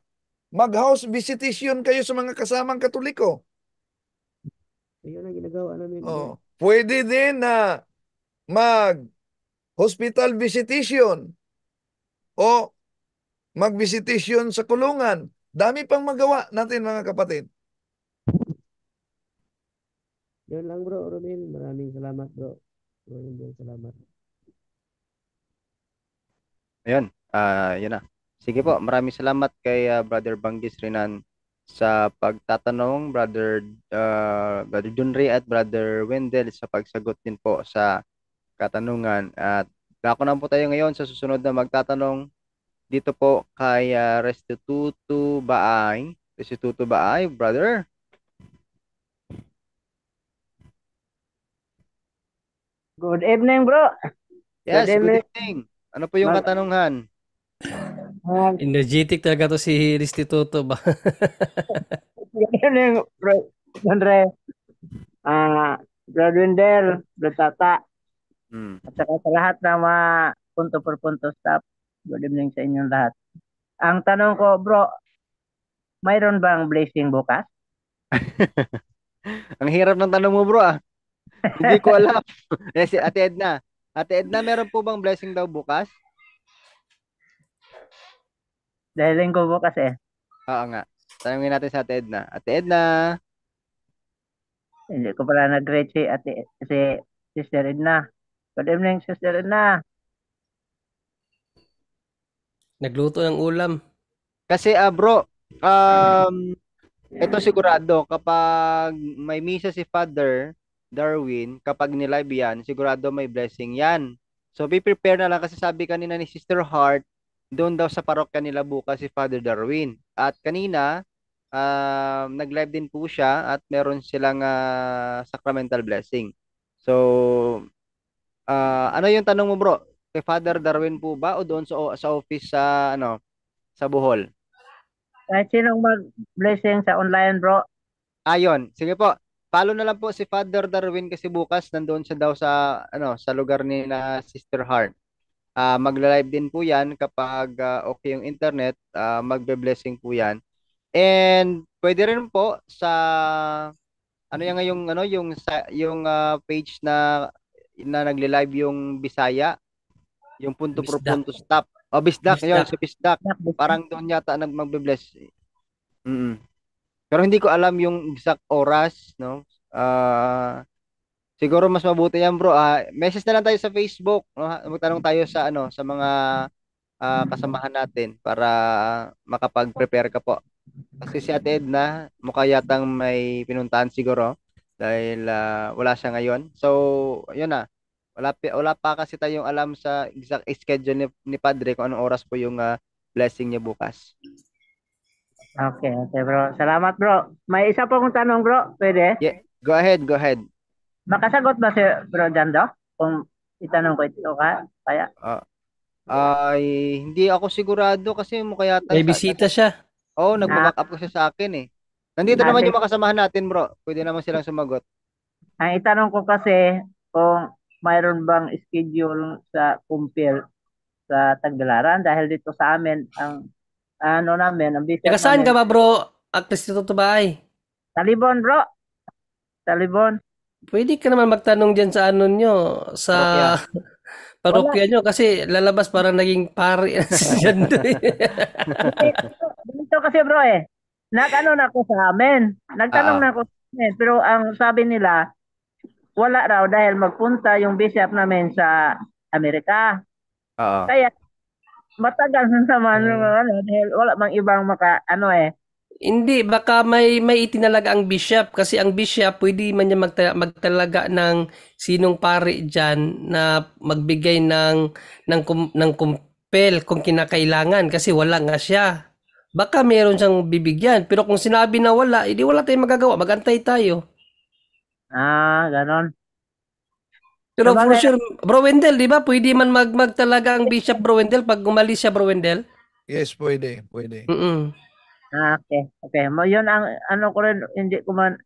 mag-house visitation kayo sa mga kasamang Katoliko. Ayun ang ginagawa namin. Pwede din na mag-hospital visitation o mag-visitation sa kulungan. Dami pang magawa natin, mga kapatid. Yun lang, bro, Rodin. Maraming salamat, bro. Salamat. Ayun, yun na. Sige po, maraming salamat kay Brother Banggis Rinan sa pagtatanong, Brother Junri at Brother Wendell sa pagsagot din po sa katanungan. At dako na po tayo ngayon sa susunod na magtatanong dito po kay Restituto Baay. Restituto Baay, brother. Good evening, bro. Yes, good evening. Ano po yung katanungan? Energetic talaga to si Restituto ba? Yan yung bro, Andre, Bro Wendell, Bro Tata, Mm. at saka sa lahat ng mga punto per punto staff. Good evening sa inyong lahat. Ang tanong ko, bro, mayroon bang blessing bukas? Ang hirap ng tanong mo, bro, ah. Hindi ko alam. Eh, si Ate Edna. Ate Edna, meron po bang blessing daw bukas? Dahil linggo bukas eh. Oo nga. Tanungin natin sa Ate Edna. Ate Edna. Hindi ko pala nag-greet si Sister Edna. Good evening, Sister Edna. Nagluto ng ulam. Kasi, bro, ito sigurado, kapag may misa si Father Darwin, kapag nilive yan, sigurado may blessing yan. So, be prepare na lang kasi sabi kanina ni Sister Heart, doon daw sa parokya nila bukas si Father Darwin. At kanina, nag-live din po siya at meron silang sacramental blessing. So, ano yung tanong mo, bro? Kay Father Darwin po ba o doon sa office sa sa Bohol? Kahit sinong mag-blessing sa online, bro. Ayon, sige po. Follow na lang po si Father Darwin kasi bukas nandoon siya daw sa sa lugar ni na Sister Heart. Magla-live din po 'yan kapag okay yung internet, magbe-blessing po 'yan. And pwede rin po sa yan ngayong page na nagle-live yung Bisaya, yung punto per Bisdak. punto stop. O Bisdak, yun, Bisdak. si Bisdak. Parang doon yata magbe-bless. Pero hindi ko alam yung exact oras, no? Siguro mas mabuti yan, bro. Message na lang tayo sa Facebook, no? Magtanong tayo sa sa mga kasamahan natin para makapag-prepare ka po. Kasi si Ate Edna, mukha yatang may pinuntahan siguro dahil wala siya ngayon. So, yun na. Wala pa kasi tayong alam sa exact schedule ni Padre kung anong oras po yung blessing niya bukas. Okay, bro. Salamat, bro. May isa po akong tanong, bro. Pwede? Yeah, go ahead. Makasagot ba si Bro Jando? Kung itanong ko ito ka? Kaya? Ay, hindi ako sigurado kasi mukha yata May bisita siya. nagbaback up kasi sa akin eh. Nandito naman yung makasamahan natin, bro. Pwede naman silang sumagot. Ang itanong ko kasi kung mayroon bang schedule sa kumpil sa Tagbilaran dahil dito sa amin ang ang bishop Taga saan namin. ka ba, bro? Restituto ba ay? Talibon, bro. Talibon. Pwede ka naman magtanong dyan sa nyo, sa parokya nyo, kasi lalabas para naging pari si Jando. Dito kasi, bro na ako sa amin. Nagtanong na ako sa amin. Pero ang sabi nila, wala raw dahil magpunta yung bishop namin sa Amerika. Kaya matagal na naman dahil wala mang ibang Hindi, baka may itinalaga ang bishop kasi ang bishop pwede man niya magtalaga ng sinong pari diyan na magbigay ng kumpel kung kinakailangan kasi wala nga siya. Baka meron siyang bibigyan, pero kung sinabi na wala, edi wala tayong magagawa, magantay tayo. Ganon. Pero for sure, Bro Wendell, di ba? Pwede man magtalaga ang bishop, Bro Wendell, pag umalis siya, Bro Wendell? Yes, pwede. Okay. Yun ang ko rin, hindi ko man,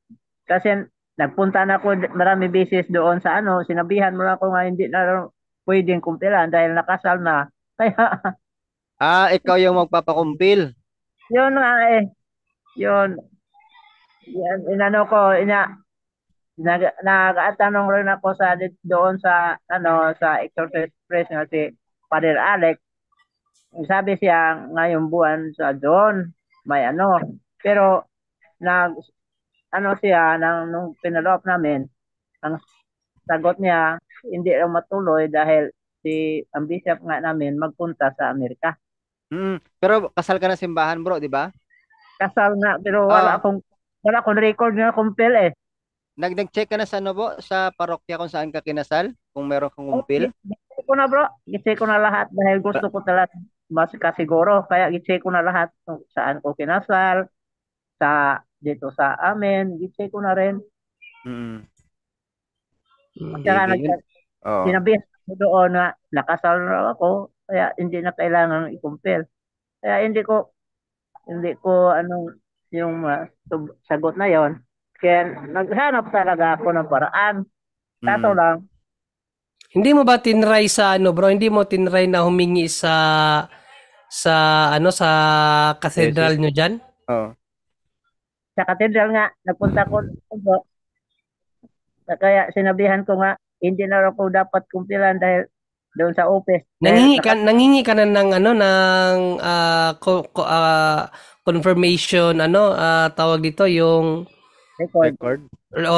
kasi nagpunta na ako marami beses doon sa sinabihan mo na ako nga hindi na pwedeng kumpilan dahil nakasal na. Kaya, ikaw yung magpapakumpil. yun nga yun. Yan, nagatanong rin ako doon sa Exorcist Press nga si Father Alex. Sabi siya ngayong buwan sa John may pero siya nung pinalop namin ang sagot niya hindi raw matuloy dahil ang bishop nga namin magpunta sa Amerika. Pero kasal ka na simbahan, bro, di ba? Kasal nga pero wala akong record nga kumpil Nag-check ka na sa sa parokya kung saan ka kinasal? Kung meron kang kumpil? Gitse ko na, bro. Gitse ko na lahat dahil gusto ko talaga mas kasiguro. Kaya gitse ko na lahat kung saan ko kinasal. Dito sa amin. Gitse ko na rin. Kaya sinabihan ko doon na nakasal na ako. Kaya hindi na kailangan ikumpil. Kaya hindi ko yung sagot na yon. Kaya naghanap talaga ako ng paraan. Kaso lang, Hindi mo ba tinry sa ano bro, hindi mo tinry na humingi sa sa cathedral nyo dyan? Oo. sa katedral nga, nagpunta ko bro. Kaya sinabihan ko nga, hindi na ako dapat kumpilan dahil doon sa office. Dahil Nangingi ka na ng confirmation tawag dito yung record.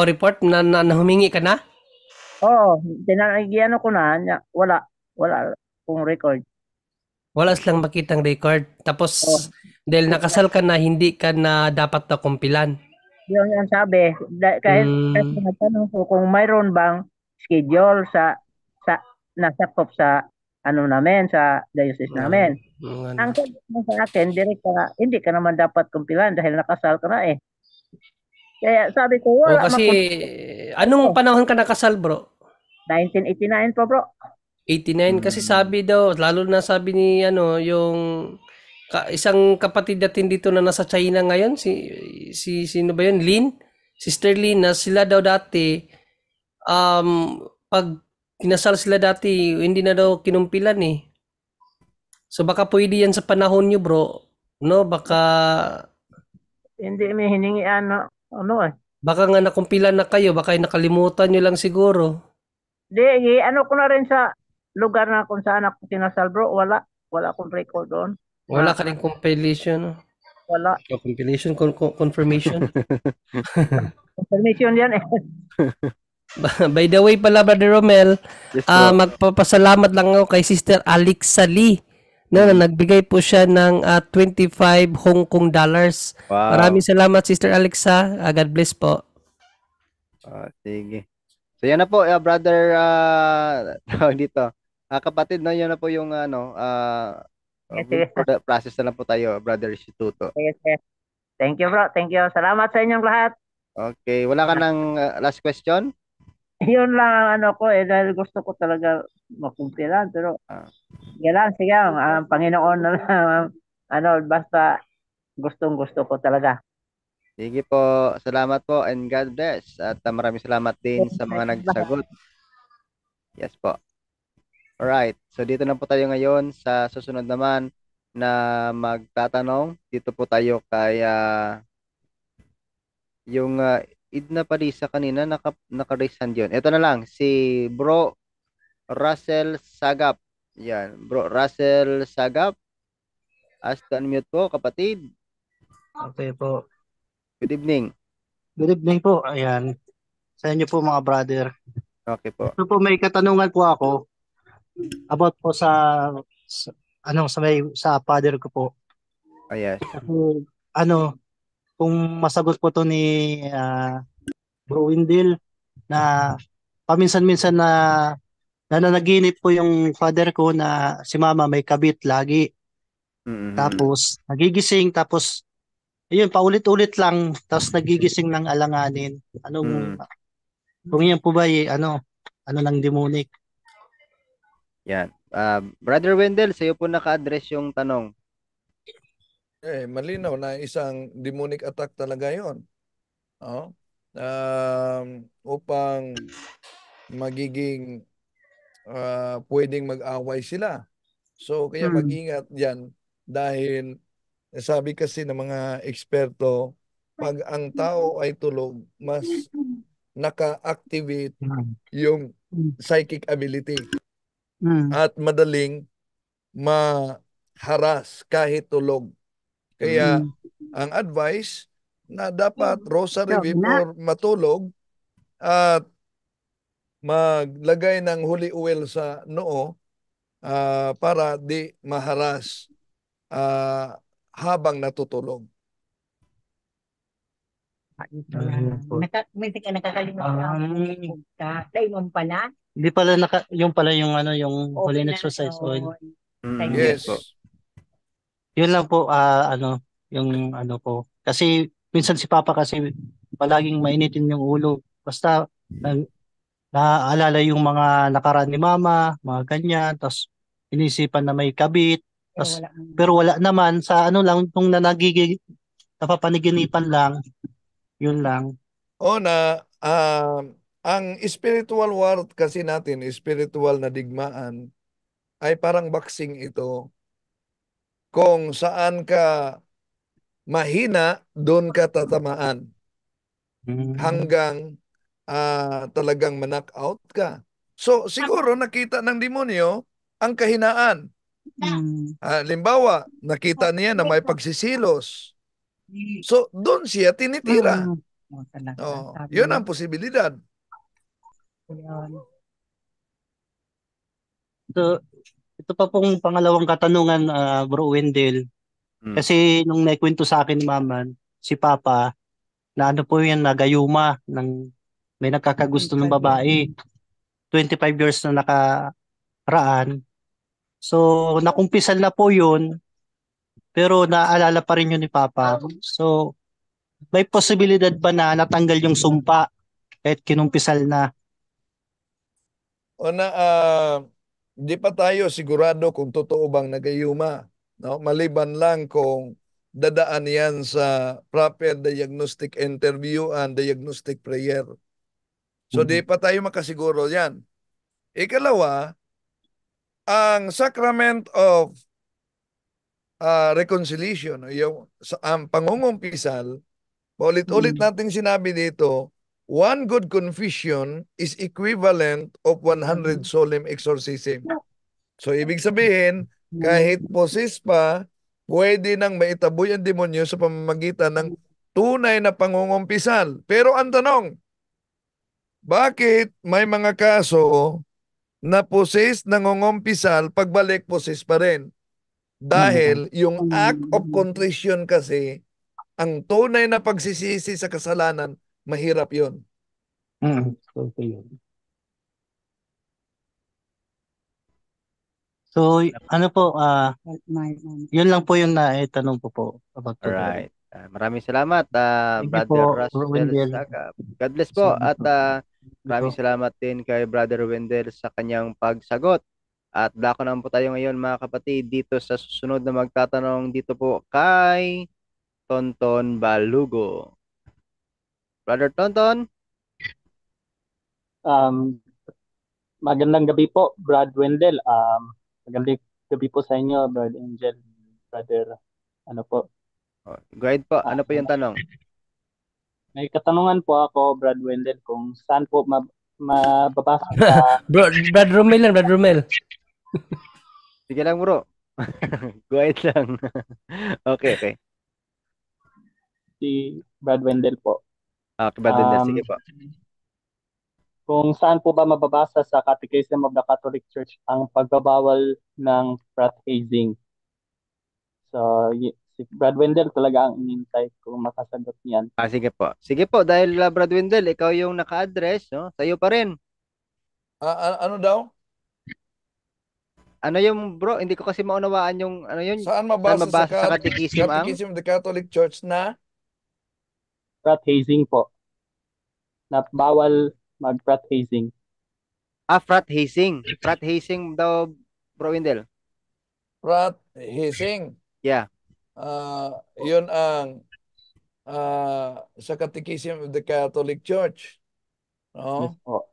report na humingi ka na? Oo, tinanagyan ko na, wala kung record. Wala silang makitang record. Tapos Oh. dahil nakasal ka na, hindi ka na dapat na kumpilan. Yun ang sabi. Kahit nagtanong ko kung mayroon bang schedule sa nasakop sa namin, sa diocese namin. Ang sabi mo sa akin, hindi ka naman dapat kumpilan dahil nakasal ka na eh. Kaya sabi ko, wala. Kasi, anong panahon ka nakasal, bro? 1989 po, bro. 89 kasi sabi daw, lalo na sabi ni yung isang kapatid natin dito na nasa China ngayon, si sino ba yun? Lin? Sister Lin, na sila daw dati, pag kinasal sila dati, hindi na daw kinumpilan eh. So baka pwede yan sa panahon nyo, bro. No, baka hindi may hiningi eh. Baka nga nakumpilan na kayo, baka nakalimutan nyo lang siguro. Di, ko na rin sa lugar na kung saan ako kinasal, bro. Wala akong record doon. Wala ka rin compilation. Wala. Compilation, confirmation. Confirmation yan eh. By the way pala, Brother Romel, magpapasalamat lang ako kay Sister Alexa Lee na nagbigay po siya ng 25 Hong Kong dollars. Wow. Maraming salamat, Sister Alexa. God bless po. Sige. So yan na po, brother dito. Kapatid, no, yan na po yung process na lang po tayo, Brother Instituto. Yes. Thank you, bro. Thank you. Salamat sa inyong lahat. Okay, wala ka ng last question? Yun lang ang ko dahil gusto ko talaga makumpilan, pero yan lang, sige, ang Panginoon na lang, basta gustong-gusto ko talaga. Sige po, salamat po and God bless. At maraming salamat din sa mga nagsagot. Yes po. Alright, so dito na po tayo ngayon sa susunod naman na magtatanong. Dito po tayo kay yung Idna Parisa kanina, naka-raise hand yun. Ito na lang, si Bro Russell Sagap. Yan, Bro Russell Sagap. Ask to unmute po, kapatid. Okay po. Good evening. Good evening po. Ayan. Sa inyo po mga brother. Okay po. Ito po, may katanungan po ako about po sa father ko po. Oh, yes. Kasi, kung masagot po to ni Bro Windel na paminsan-minsan na nananaginip po yung father ko na si mama may kabit lagi. Mm-hmm. Tapos nagigising, tapos ayun, paulit-ulit lang, tapos nagigising ng alanganin. Kung yan po ba ano ng demonic? Yan. Brother Wendell, sa'yo po naka-address yung tanong. Malinaw na isang demonic attack talaga yon. Upang magiging pwedeng mag-away sila. So kaya mag-ingat yan dahil sabi kasi ng mga eksperto, pag ang tao ay tulog, mas naka-activate yung psychic ability at madaling ma-haras kahit tulog. Kaya ang advice na dapat rosary before matulog at maglagay ng holy oil sa noo para di maharas habang natutulog. Nakakalimutan daimon pala. Hindi pala yung holy exercise oil. Yes. Yun lang po yung po. Kasi minsan si Papa kasi palaging mainitin yung ulo. Basta naaalala yung mga nakaraan ni Mama, mga ganyan, tapos inisipan na may kabit. Pero wala naman sa ano lang nung napapaniginipan lang, yun lang. O na ang spiritual war kasi natin, spiritual na digmaan, ay parang boxing ito. Kung saan ka mahina, doon ka tatamaan hanggang talagang ma-knock out ka. So siguro nakita ng demonyo ang kahinaan. Halimbawa, nakita niya na may pagsisilos. So doon siya tinitira. Yun ang posibilidad. Ito pa pong pangalawang katanungan, Bro Wendell. Kasi nung naikwento sa akin ni Mama, si Papa, na ano po yan, nagayuma ng may nakakagusto ng babae. 25 years na nakaraan. So, nakumpisal na po yun, pero naaalala pa rin yun ni Papa. So, may posibilidad ba na natanggal yung sumpa kahit kinumpisal na? O na, di pa tayo sigurado kung totoo bang nagayuma. No? Maliban lang kung dadaan yan sa proper diagnostic interview and diagnostic prayer. So di pa tayo makasiguro yan. Ikalawa, ang sacrament of reconciliation, ang pangungumpisal, paulit-ulit nating sinabi dito, one good confession is equivalent of 100 solemn exorcism. So ibig sabihin, kahit poses pa, pwede nang maitaboy ang demonyo sa pamamagitan ng tunay na pangungumpisal. Pero ang tanong, bakit may mga kaso na poses nangungumpisal, pagbalik poses pa rin? Dahil yung act of contrition kasi, ang tunay na pagsisisi sa kasalanan, mahirap yun. Okay. So, ano po, yun lang po yung naitanong ko po. Alright. Maraming salamat, Thank you Brother po, Russell Wendell. Saga. God bless po. At maraming salamat din kay Brother Wendell sa kanyang pagsagot. At dako naman po tayo ngayon mga kapatid dito sa susunod na magtatanong dito po kay Tonton Balugo. Brother Tonton? Magandang gabi po, Brad Wendell. Magandang gabi po sa inyo, Brad Angel, Brother, ano po. Go ahead po, ano po yung tanong? May katanungan po ako, Brad Wendell, kung saan po mababasa sa... Brad Romel lang, Brad Romel. Sige lang bro. Go ahead lang. Okay. Si Brad Wendell po. Okay, Brad Wendell, sige po. Kung saan po ba mababasa sa Catechism of the Catholic Church ang pagbabawal ng frat hazing? So, si Brad Wendell talaga ang inintay kung makasagot niyan. Sige po. Sige po, dahil Brad Wendell, ikaw yung naka-address, no? Sa'yo pa rin. Ano daw? Ano yung bro? Hindi ko kasi maunawaan yung ano yun. Saan mabasa sa Catechism of the Catholic Church na? Frat hazing po. Na bawal mag-frat hazing. Frat hazing. Frat hazing daw, Bro Wendell. Frat hazing. Yeah. Yun ang sa Catechism of the Catholic Church. No? Yes po.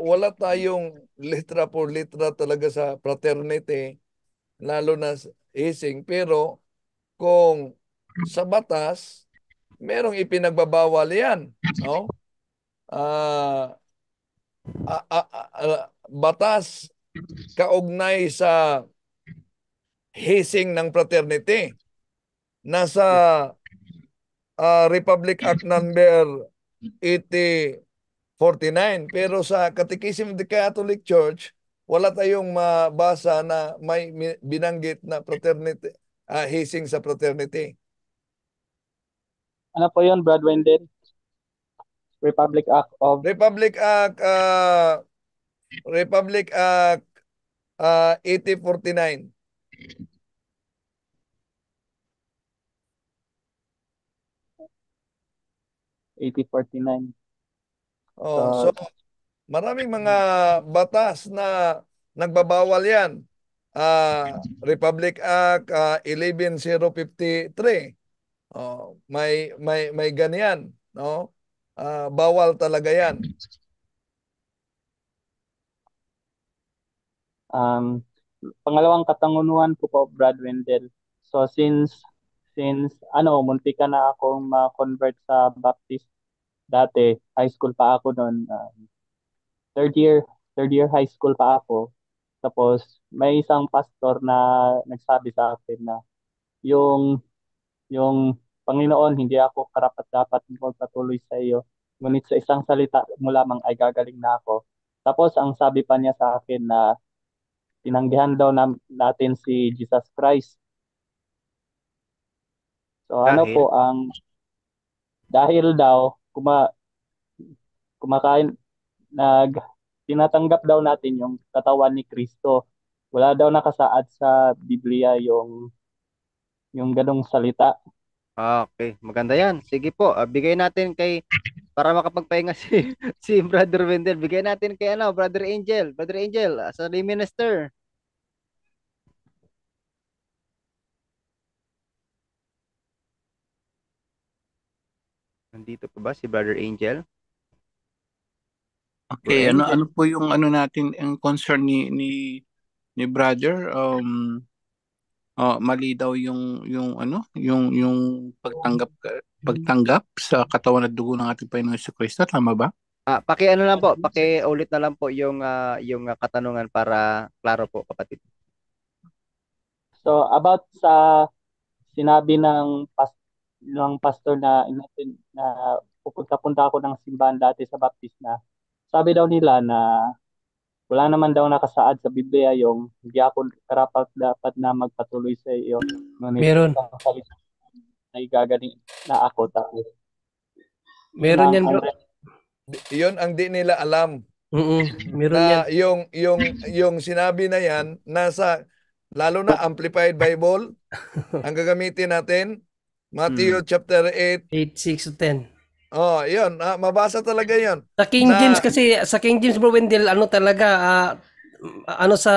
Wala tayong litra por litra talaga sa fraternity, lalo na hazing. Pero kung sa batas, merong ipinagbabawal yan. No? Batas kaugnay sa hazing ng fraternity. Nasa Republic Act number 8049. Pero sa Catechism of the Catholic Church, wala tayong mabasa na may binanggit na fraternity, hazing sa fraternity. Ano po yun, Brad Wendell? Republic Act 8049. So maraming mga batas na nagbabawal yan. Republic Act 11053. May ganyan, no? Bawal talaga 'yan. Pangalawang katangunuhan ko po, Brad Wendell. So since muntik ka na akong ma-convert sa Baptist dati, high school pa ako noon, third year high school pa ako. Tapos may isang pastor na nagsabi sa akin na yung yung Panginoon, hindi ako karapat-dapat magpatuloy sa iyo. Ngunit sa isang salita mo lamang ay gagaling na ako. Tapos ang sabi pa niya sa akin na tinanggihan daw natin si Jesus Christ. So ano Dahil? po dahil daw kumakain tinatanggap daw natin yung katawan ni Kristo. Wala daw nakasaad sa Biblia yung ganong salita. Okay, maganda yan. Sige po, bigay natin para makapagpahinga si Brother Wendell, bigay natin kay Brother Angel. Brother Angel, as a lay minister. Nandito pa ba si Brother Angel? Okay, Bro ano po yung natin, ang concern ni brother? Mali daw yung pagtanggap sa katawan at dugo ng ating Panginoon Jesucristo, tama ba? Paki-ulit na lang po yung katanungan para klaro po, kapatid. So about sa sinabi ng pastor na pupunta-punta ako ng simbahan dati sa Baptist, na sabi daw nila na wala naman daw nakasaad sa Biblia yung hindi ako karapat dapat na magpatuloy sa iyo. Meron. Ay gagaling na ako. Tapos Meron yan, bro. Yun ang di nila alam. Meron na yan. yung sinabi na yan nasa, lalo na Amplified Bible ang gagamitin natin, Matthew chapter 8 6 to 10. Yun, mabasa talaga yun. Sa King James kasi, sa King James, bro Wendell, sa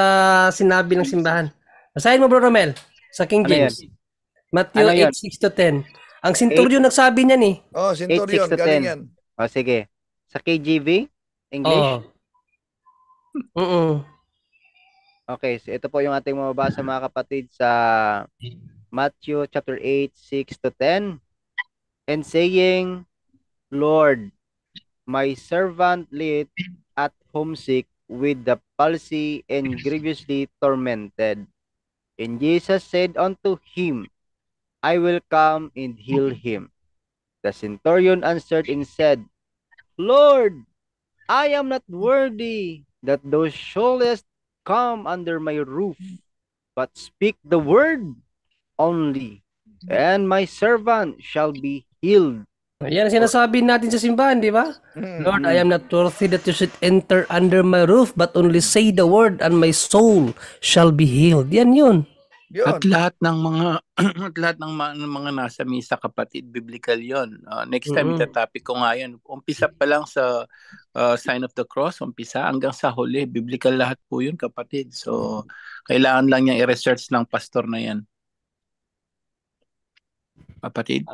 sinabi ng simbahan. Basahin mo, bro Romel, sa King James. Matthew 8:6 to 10. Ang Centurion nagsabi niyan eh. Centurion, galing yan. Sige. Sa KJV, English? Okay, so ito po yung ating mababasa, mga kapatid, sa Matthew chapter 8:6 to 10. And saying, Lord, my servant lieth at home sick with the palsy and grievously tormented. And Jesus said unto him, I will come and heal him. The centurion answered and said, Lord, I am not worthy that thou shouldest come under my roof, but speak the word only, and my servant shall be healed. Yan ang sinasabi natin sa simbahan, di ba? Lord, I am not worthy that you should enter under my roof, but only say the word and my soul shall be healed. Yan yun. At lahat ng mga nasa misa, kapatid, biblical yon. Next time itatopic ko nga yan. Umpisa pa lang sa sign of the cross, umpisa hanggang sa huli, biblical lahat po yun, kapatid. So kailangan lang niya i-research ng pastor na yan, kapatid.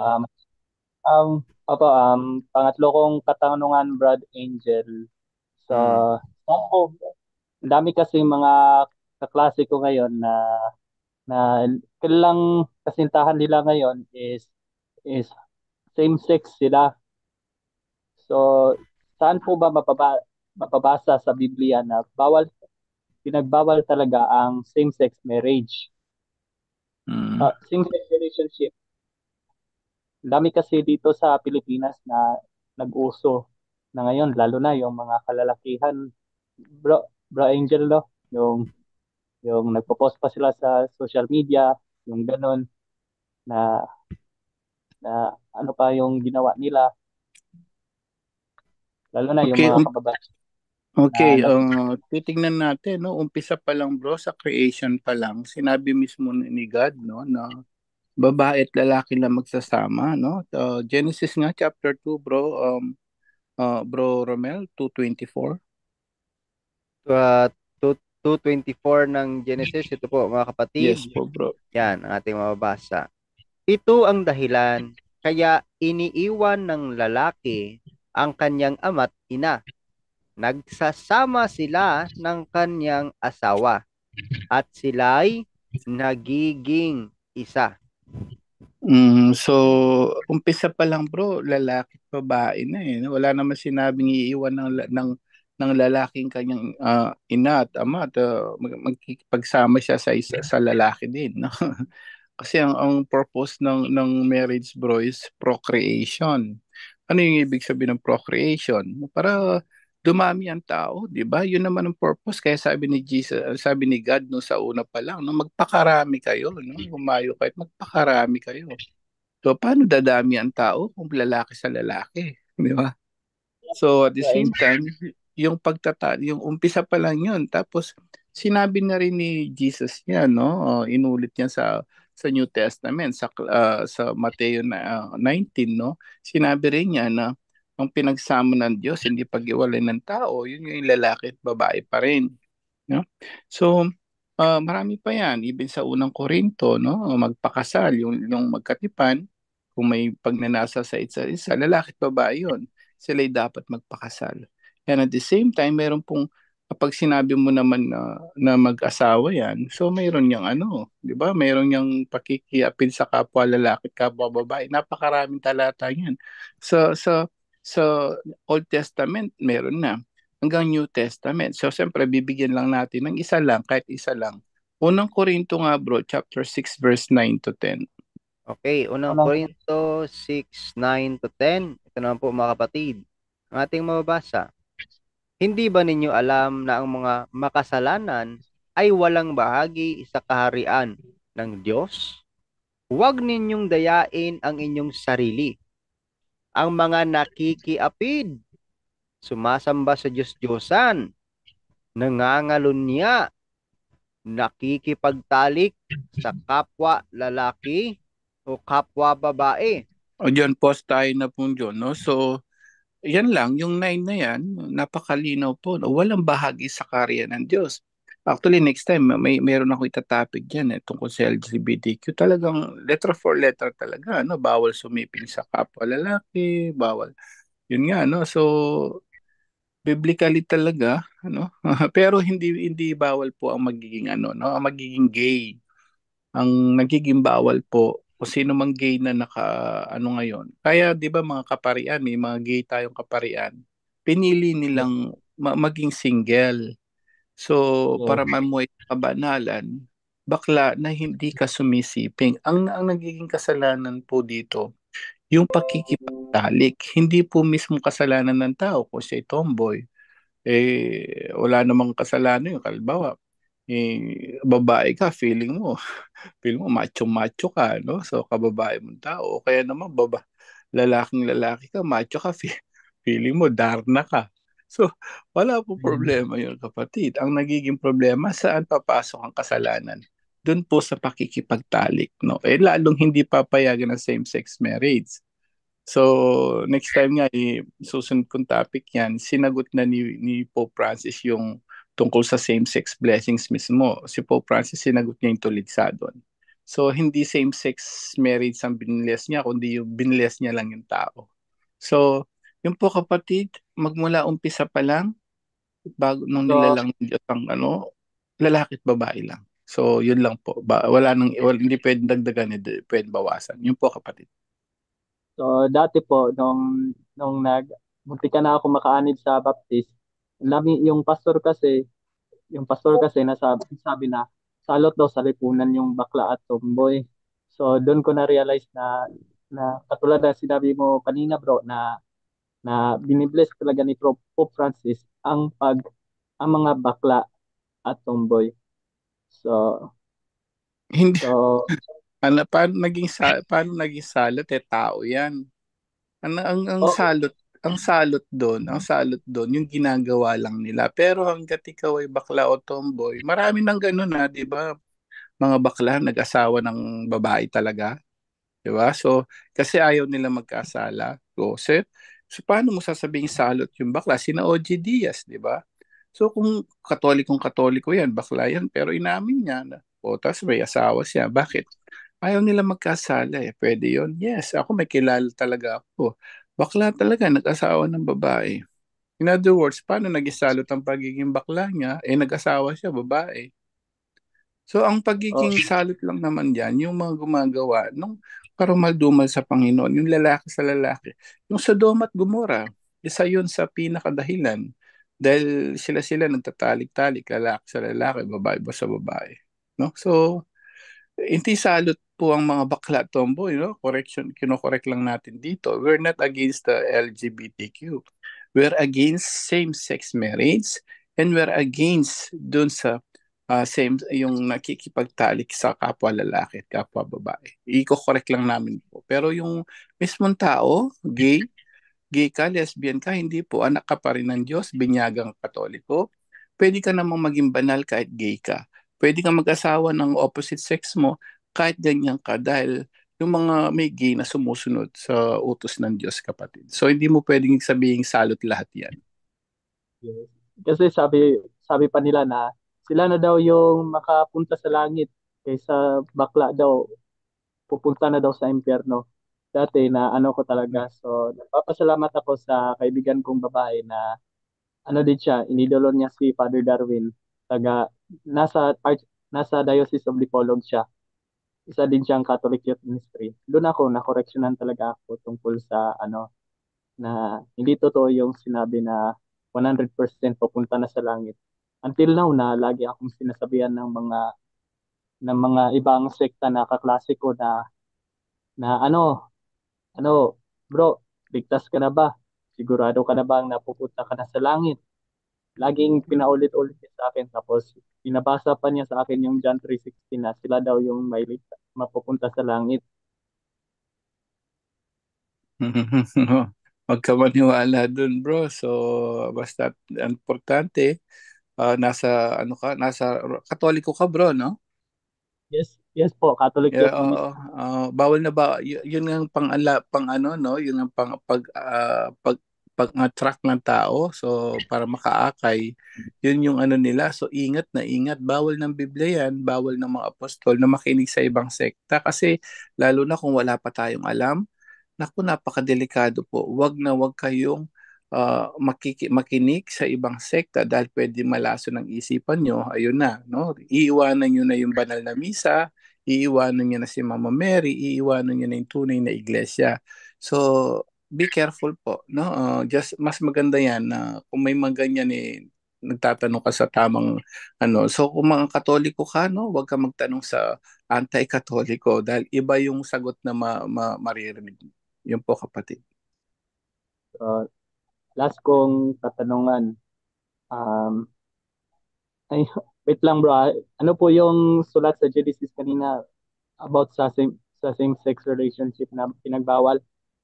Pangatlo kong katanungan, Brad Angel. So, dami kasi mga kaklase ko ngayon na kailang kasintahan nila ngayon is same-sex sila. So, saan po ba mapabasa sa Biblia na pinagbawal talaga ang same-sex marriage? Same-sex relationship. Dami kasi dito sa Pilipinas na nag-uso na ngayon, lalo na yung mga kalalakihan, bro Angel, no? Yung nagpo-post pa sila sa social media, yung ganun na ano pa yung ginawa nila, lalo na yung mga kababayan. Okay, titingnan natin, no? Umpisa pa lang, bro, sa creation pa lang, sinabi mismo ni God, no, na babae at lalaki lang magsasama, no? Genesis nga chapter 2, bro. Bro Romel, 2:24. 2:24 ng Genesis. Ito po mga kapatid. Yes po, bro. Yan ang ating mababasa. Ito ang dahilan kaya iniiwan ng lalaki ang kanyang ama't ina. Nagsasama sila ng kanyang asawa at sila'y nagiging isa. So, umpisa pa lang bro, lalaki at babae na eh. Wala naman sinabing iiwan ng lalaking kanyang ina at ama at magkikipagsama siya sa lalaki din. No? Kasi ang purpose ng marriage bro is procreation. Ano yung ibig sabihin ng procreation? Para dumami ang tao, 'di ba? Yun naman ang purpose. Kaya sabi ni Jesus, sabi ni God no sa una pa lang, no, magpakarami kayo, no? Humayo kayo, at magpakarami kayo. So paano dadami ang tao kung lalaki sa lalaki, 'di ba? So at the same time, yung umpisa pa lang yun. Tapos sinabi na rin ni Jesus yan, no? Inulit niya sa New Testament sa Mateo 19, no? Sinabi rin niya na ang pinagsama ng Diyos hindi pag-iwalay ng tao, yun yung lalaki at babae pa rin, no? So marami pa yan, even sa unang Korinto, no? Magpakasal, yung magkatipan, kung may pagnanasa sa isa't isa, lalaki at babae yun, sila'y dapat magpakasal. And at the same time, meron pong, kapag sinabi mo naman na mag-asawa yan, so mayroon yung di ba? Mayroon yung pakikiapil sa kapwa lalaki at kapwa babae. Napakaraming talata yan. Sa Old Testament, meron na. Hanggang New Testament. So, siyempre, bibigyan lang natin ng isa lang, kahit isa lang. Unang Korinto nga bro, chapter 6, verse 9 to 10. Okay, unang Korinto 6:9-10. Ito naman po mga kapatid. Ang ating mababasa. Hindi ba ninyo alam na ang mga makasalanan ay walang bahagi sa kaharian ng Diyos? Huwag ninyong dayain ang inyong sarili. Ang mga nakikiapid, sumasamba sa Diyos-Diyosan, nangangalunya, nakikipagtalik sa kapwa lalaki o kapwa babae. O dyan, post tayo na po dyan, no? So, yan lang, yung 9 na yan, napakalinaw po. No? Walang bahagi sa karya ng Diyos. Actually, next time, meron ako itatopic dyan tungkol sa LGBTQ. Talagang letter for letter talaga. No? Bawal sumiping sa kapwa lalaki, bawal. Yun nga, no? So, biblically talaga, pero hindi bawal po ang magiging ang magiging gay. Ang nagiging bawal po kung sino mang gay na ngayon. Kaya 'di ba mga kaparian, may mga gay tayong kaparian. Pinili nilang maging single. So para mamuhay sa kabanalan, bakla na hindi ka sumisiping. Ang nagiging kasalanan po dito, yung pakikipagtalik. Hindi po mismo kasalanan ng tao kung siya'y tomboy. Wala namang kasalanan yung kalbawa. Babae ka, feeling mo macho-macho ka, no? So, kababae mong tao. O kaya naman, lalaking-lalaki ka, macho ka, feeling mo darna ka. So, wala po problema yun, kapatid. Ang nagiging problema, saan papasok ang kasalanan? Doon po sa pakikipagtalik, no? Lalong hindi papayagan ng same-sex marriage. So, next time nga, susunod kong topic yan, sinagot na ni Pope Francis yung tungkol sa same-sex blessings mismo. Si Pope Francis, sinagot niya yung tuligsa doon. So, hindi same-sex marriage ang biniless niya, kundi yung biniless niya lang yung tao. So, yun po kapatid, magmula umpisa pa lang, bago nung nilalang ng Diyos ang lalaki at babae lang. So, yun lang po. Hindi pwedeng dagdagan, hindi pwedeng bawasan. Yun po kapatid. So, dati po, nung munti ka na ako makaanid sa Baptist, yung pastor kasi sabi na, salot daw sa lipunan yung bakla at tomboy. So, doon ko na-realize na katulad na sinabi mo kanina bro, na binibless talaga ni Pope Francis ang mga bakla at tomboy. So, hindi. Paano naging salot tao 'yan. Ang salot doon yung ginagawa lang nila. Pero hangga't ikaw ay bakla o tomboy, marami nang ganoon 'di ba? Mga bakla nag-asawa ng babae talaga, 'di ba? So kasi ayaw nila magkasala. So paano mo sasabing salot yung bakla? Sina OG Diaz, 'di ba? So kung katolikong-katoliko yan, bakla yan, pero inamin niya na, o tas may asawa siya. Bakit? Ayaw nila magkasala eh. Pwede yun? Yes, ako may kilala talaga ako. Bakla talaga, nag-asawa ng babae. In other words, paano nag-isalot ang pagiging bakla niya? Eh, nag-asawa siya, babae. So, ang Oh, pagiging salot lang naman yan, yung mga gumagawa nung karumal-dumal sa Panginoon, yung lalaki sa lalaki. Yung Sodoma at Gomora, isa yun sa pinakadahilan. Dahil sila-sila nagtatalik-talik, lalaki sa lalaki, babae ba sa babae. No? So, hindi salot po ang mga bakla tomboy, no? Correction, kino-correct lang natin dito. We're not against the LGBTQ. We're against same-sex marriage and we're against dun sa same yung nakikipagtalik sa kapwa lalaki at kapwa babae. Iko-correct lang namin po. Pero yung mismong tao, gay ka, lesbian ka, hindi po, anak ka pa rin ng Diyos, binyagang katoliko. Pwede ka namang maging banal kahit gay ka. Pwede ka mag-asawa ng opposite sex mo kahit ganyan ka dahil yung mga may gay na sumusunod sa utos ng Diyos, kapatid. So hindi mo pwedeng sabihin salot lahat yan. yes. Kasi sabi pa nila na sila na daw yung makapunta sa langit kaysa bakla daw pupunta na daw sa impyerno. Dati na ano ko talaga. So, nagpapasalamat ako sa kaibigan kong babae na ano din siya, inidolo niya si Father Darwin. Taga, nasa Diocese of Dipolog siya. Isa din siyang Catholic Youth Ministry. Doon ako, nakoreksyonan talaga ako tungkol sa ano, na hindi totoo yung sinabi na 100% papunta na sa langit. Until now na lagi akong sinasabihan ng mga ibang sekta na kaklase ko na ano, bro, ligtas ka na ba? Sigurado ka na ba na pupunta ka na sa langit? Laging pinaulit-ulit niya sa akin. Tapos, pinabasa pa niya sa akin yung John 3:16 na sila daw yung may ligtas, mapupunta sa langit. Huwag ka maniwala dun, bro. So, basta ang importante, nasa ano ka, nasa katoliko ka, bro, no? Yes, yes po, Catholic Yeah, Youth Ministry. bawal na ba yun ang pang ano, no, yun ang pag-attract ng tao, so para makaakay, yun yung ano nila. So ingat na ingat, bawal ng Biblia yan, bawal ng mga apostol na makinig sa ibang sekta kasi lalo na kung wala pa tayong alam. Naku, napakadelikado po. Wag kayong makinig sa ibang sekta dahil pwede malaso ng isipan nyo. Ayun na, no? Iiwanan nyo na yung banal na misa, iiwanan nyo na si Mama Mary, iiwanan nyo na yung tunay na iglesia. So, be careful po, no? Just mas maganda yan na kung may mga ganyan eh, nagtatanong ka sa tamang ano. So, kung mga Katoliko ka, no, huwag ka magtanong sa anti-Katoliko dahil iba yung sagot na maririnig. Yun po, kapatid. So, last kong katanungan. Um, ay, wait lang bro. Ano po yung sulat sa Genesis kanina about sa same-sex relationship na pinagbawal?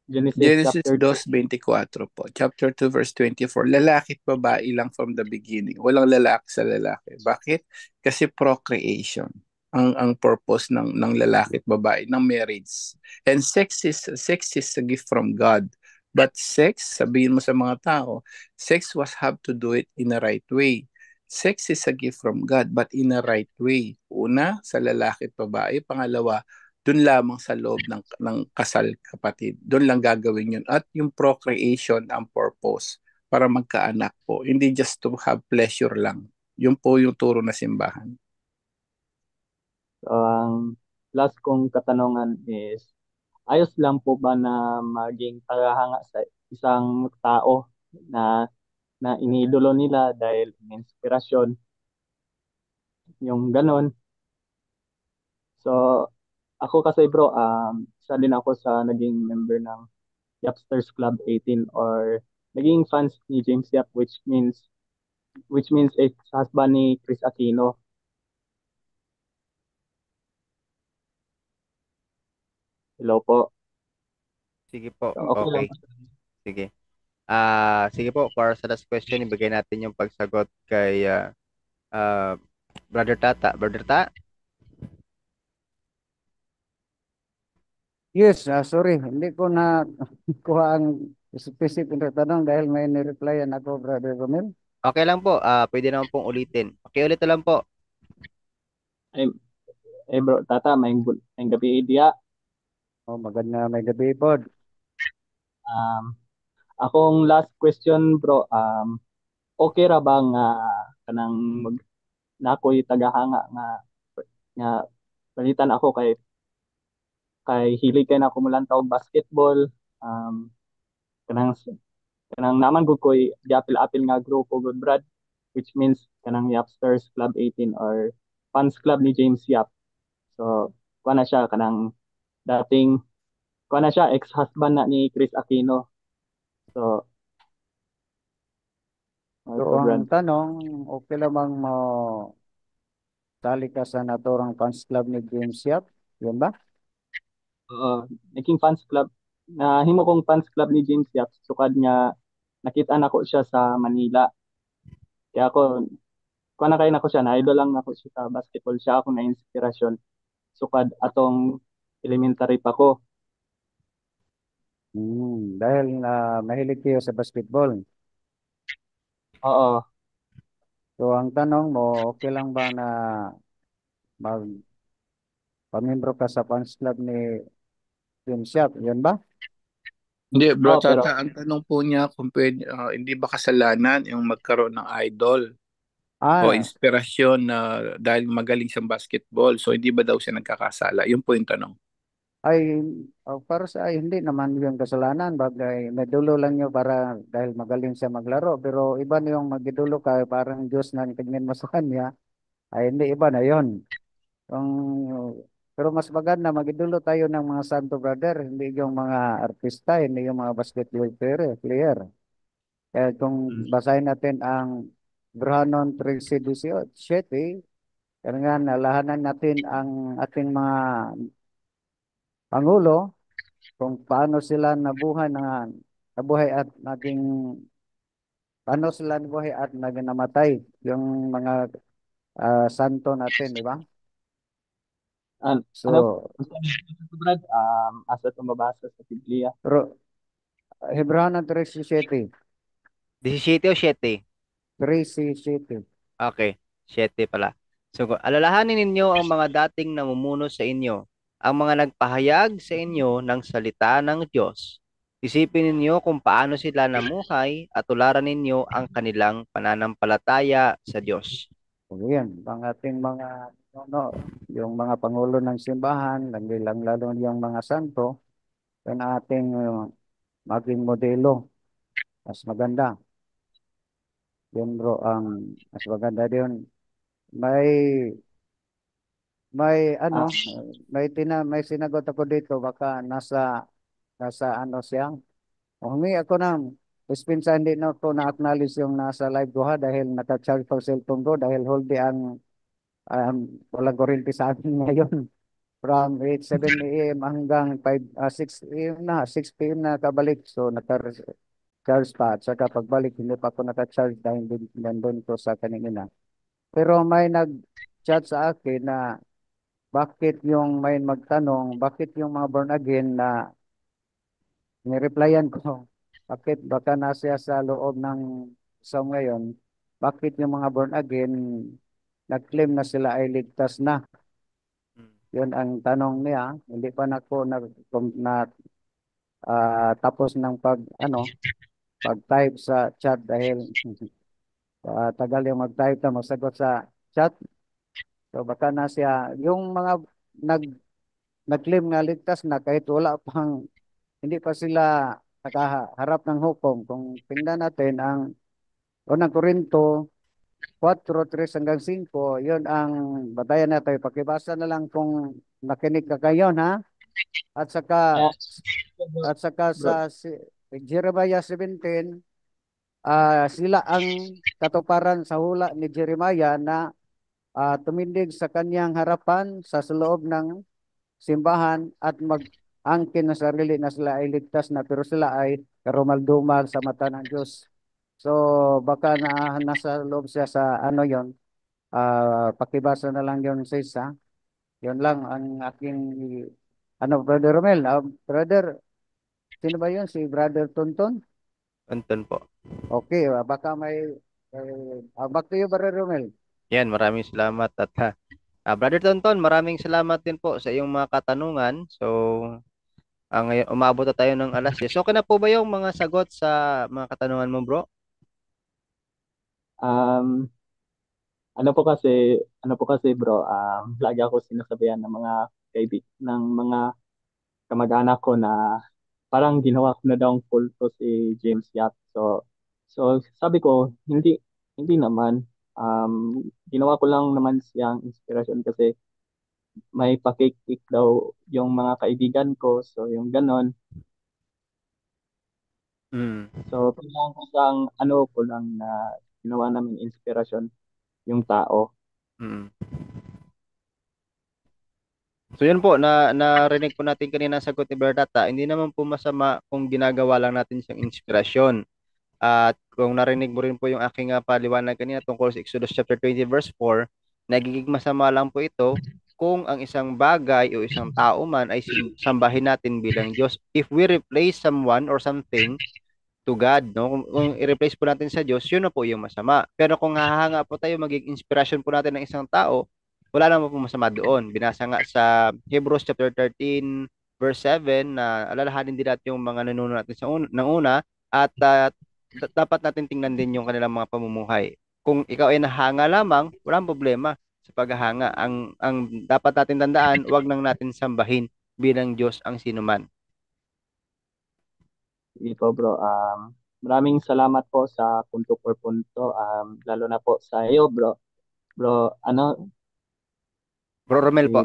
Genesis Genesis chapter 2. 2:24 po. Chapter 2 verse 24. Lalaki at babae lang from the beginning. Walang lalaki sa lalaki. Bakit? Kasi procreation ang purpose ng lalaki at babae ng marriage. And sex is a gift from God. But sex, sabihin mo sa mga tao, sex was have to do it in a right way. Sex is a gift from God but in a right way. Una, sa lalaki at babae. Pangalawa, doon lamang sa loob ng kasal, kapatid. Doon lang gagawin yun. At yung procreation ang purpose para magkaanak po. Hindi just to have pleasure lang. Yun po yung turo na simbahan. So, ang last kong katanungan is, ayos lang po ba na maging tagahanga sa isang tao na iniidolo nila dahil inspirasyon, yung ganon. So, ako kasi bro, isa din ako sa naging member ng Yapsters Club 18 or naging fans ni James Yap which means ex-husband ni Chris Aquino. Hello po. Sige po. So, okay lang. Okay. Sige. Sige po, para sa last question, ibigay natin yung pagsagot kay Brother Tata. Brother Ta? Yes, sorry, hindi ko na kuha ang specific na tanong dahil may nireplyan ako, Brother Romel. Okay lang po. Pwede naman pong ulitin. Okay, ulit na lang po. Ay, bro, tata, may gabi idea. Oh, maganda may gabi pod. Um, akong last question, bro. Okay ra ba nga kanang mag na ako'y tagahanga nga palitan ako kay hilig kay na ako mulantaw og basketball. Um, kanang kanang naman gud ko'y giapil-apil nga grupo gud, Brad, which means kanang Yapsters Club 18 or Fans Club ni James Yap. So, kuha na siya kanang dating kuha na siya ex-husband na ni Chris Aquino. So, So Brad. ang tanong, okay lamang mo sali ka sa naturang fans club ni James Yap? Yun ba? Naging fans club na himo kong fans club ni James Yap sukad nga nakita na ko siya sa Manila. Kaya ako kuha na kay nako siya na idol lang nako siya sa basketball, siya ako na inspirasyon sukad atong elementary pa ko. Dahil mahilig kayo sa basketball. Oo. So ang tanong mo, okay lang ba na mag pamembro ka sa fans club ni James Yap? Yun ba? Hindi, bro, Pero tata, ang tanong po niya kung pwede, hindi ba kasalanan yung magkaroon ng idol o Ah, inspirasyon na dahil magaling siyang basketball. So, hindi ba daw siya nagkakasala? Yun po yung tanong. ay, para sa ay, hindi naman yung kasalanan. Bagay, nadulo lang nyo para dahil magaling siya maglaro. Pero iba na yung magidulo ka, parang Diyos na tingin mo sa kanya. Ay, hindi, iba na yon. Kung, pero mas maganda, magidulo tayo ng mga Santo Brother, hindi yung mga artista, hindi yung mga basketball player. Kaya kung basahin natin ang Brahanon 13:17, kaya nga nalahanan natin ang ating mga pangulo kung paano sila nabuhay at naging paano sila nabuhay at naging namatay yung mga santo natin, di ba? ano So, Brad, asa ito mabasa sa Biblia? pero Hebreo 13:17. 17 o 7? 13:17. Okay, 7 pala. So, alalahanin ninyo ang mga dating namumuno sa inyo, ang mga nagpahayag sa inyo ng salita ng Diyos. Isipin ninyo kung paano sila namuhay at tularan ninyo ang kanilang pananampalataya sa Diyos. So, yan, ang ating mga yung mga pangulo ng simbahan, lalo yung mga santo, yan ating maging modelo. Mas maganda. Yun bro, ang mas maganda din. May Ah, may sinagot ako dito, baka nasa ano siya. Humingi ako ng dispensa, hindi na ako na-acknowledge yung nasa live ko ha, dahil naka-charge pa cellphone ko dahil whole ang walang kuryente sa akin ngayon. From 7 a.m. hanggang 6 a.m. 6 p.m. na kabalik. So, naka-charge pa. At saka pagbalik, hindi pa ako naka-charge dahil nandun ko sa kanina. Pero may nag-chat sa akin na may magtanong, bakit yung mga born again na nireplyan ko, bakit baka nasa sa loob ng song ngayon, bakit yung mga born again nag-claim na sila ay ligtas na? Yun ang tanong niya. Hindi pa na ako tapos ng pag-type sa chat dahil tagal yung mag-type na masagot sa chat. So baka na siya, yung mga nag nag-claim na ligtas na kahit wala pang hindi pa sila nakaharap ng hukom. Kung tingnan natin ang unang Korinto 4:3-5, yun ang batayan natin. Pakibasa na lang kung nakinig ka kayo, ha? At saka yeah. Bro. Jeremiah 17, sila ang katuparan sa hula ni Jeremiah na tumindig sa kanyang harapan sa loob ng simbahan at mag-angkin na sarili na sila ay ligtas na, pero sila ay karumal-dumal sa mata ng Diyos. So baka nasa loob siya sa ano yon, pakibasa na lang yon sa isa. Yon lang ang aking Brother Romel. Brother, sino ba yun? Si Brother Tonton? Anton po. Okay, baka Back to you, Brother Romel. Yan, maraming salamat. At Brother Tonton, maraming salamat din po sa iyong mga katanungan. So, ngayon, umabot na tayo ng alas 10. Okay na po ba yung mga sagot sa mga katanungan mo, bro? Um, ano po kasi bro, lagi ako sinasabihan ng mga ng mga kamag-anak ko na parang ginawa ko na daw ang kulto si James Yap. So sabi ko, hindi naman. Ginawa ko lang naman siyang inspiration kasi may pakikik daw yung mga kaibigan ko. So yung ganon. So parang isang ano ko lang na ginawa namin inspiration yung tao. So yun po, narinig po natin kanina ang sagot ni Bernata. Hindi naman po masama kung ginagawa lang natin siyang inspirasyon. At kung narinig mo rin po yung aking paliwanag kanina tungkol sa Exodus chapter 20 verse 4, nagiging masama lang po ito kung ang isang bagay o isang tao man ay sambahin natin bilang Diyos. If we replace someone or something to God, no? Kung i-replace po natin sa Diyos, yun na po yung masama. Pero kung hahanga po tayo, maging inspiration po natin ng isang tao, wala naman po masama doon. Binasa nga sa Hebrews chapter 13 verse 7 na alalahanin din natin yung mga nanuno natin ng una at dapat natin tingnan din yung kanilang mga pamumuhay. Kung ikaw ay nahanga lamang, walang problema sa paghahanga. Ang dapat natin tandaan, wag nang natin sambahin bilang Diyos ang sinuman. Ito bro, maraming salamat po sa punto por punto, lalo na po sa iyo bro. Bro Romel po.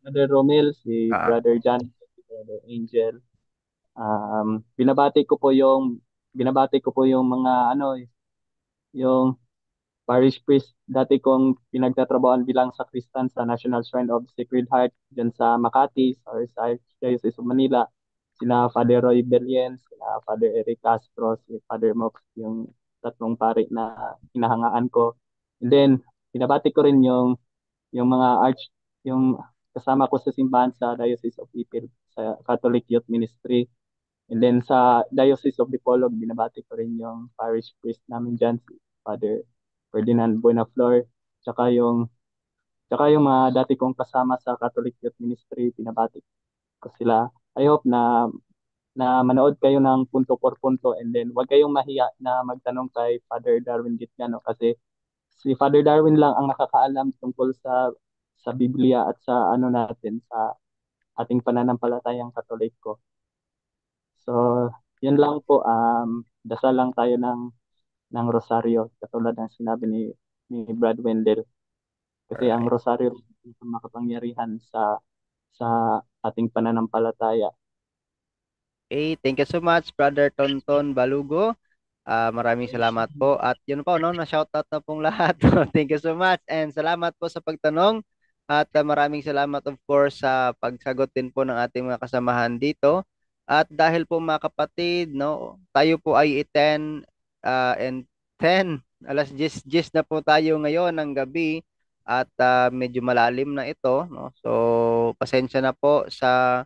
Brother Romel, si Brother John, si Brother Angel. Binabati ko po yung mga yung parish priest dati kong pinagtatrabahoan bilang sakristan sa National Shrine of Sacred Heart dyan sa Makati or sa Diocese of Manila. Sina Father Roy Belian, sina Father Eric Castro, si Father Mox, yung tatlong pari na hinahangaan ko. And then, binabati ko rin yung mga yung kasama ko sa simbahan sa Diocese of Ipil, sa Catholic Youth Ministry. And then sa Diocese of Dipolog, binabati ko rin yung parish priest namin dyan, si Father Ferdinand Buenaflor, tsaka yung mga dati kong kasama sa Catholic Youth Ministry, binabati ko sila. I hope na manood kayo ng punto por punto, and then huwag kayong mahiya na magtanong kay Father Darwin Gitgano kasi si Father Darwin lang ang nakakaalam tungkol sa Biblia at sa natin sa ating pananampalatayang Katoliko. So, yun lang po, dasal lang tayo ng rosaryo katulad ng sinabi ni Brad Wendell. Kasi ang rosaryo ang makapangyarihan sa ating pananampalataya. Okay, thank you so much, Brother Tonton Balugo. Maraming salamat po. At yun po, no, na-shoutout na pong lahat. Thank you so much and salamat po sa pagtanong. At maraming salamat of course sa pagsagot din po ng ating mga kasamahan dito. At dahil po mga kapatid, no, tayo po ay 10 and 10, alas 10 na po tayo ngayon ng gabi at medyo malalim na ito, no. So pasensya na po sa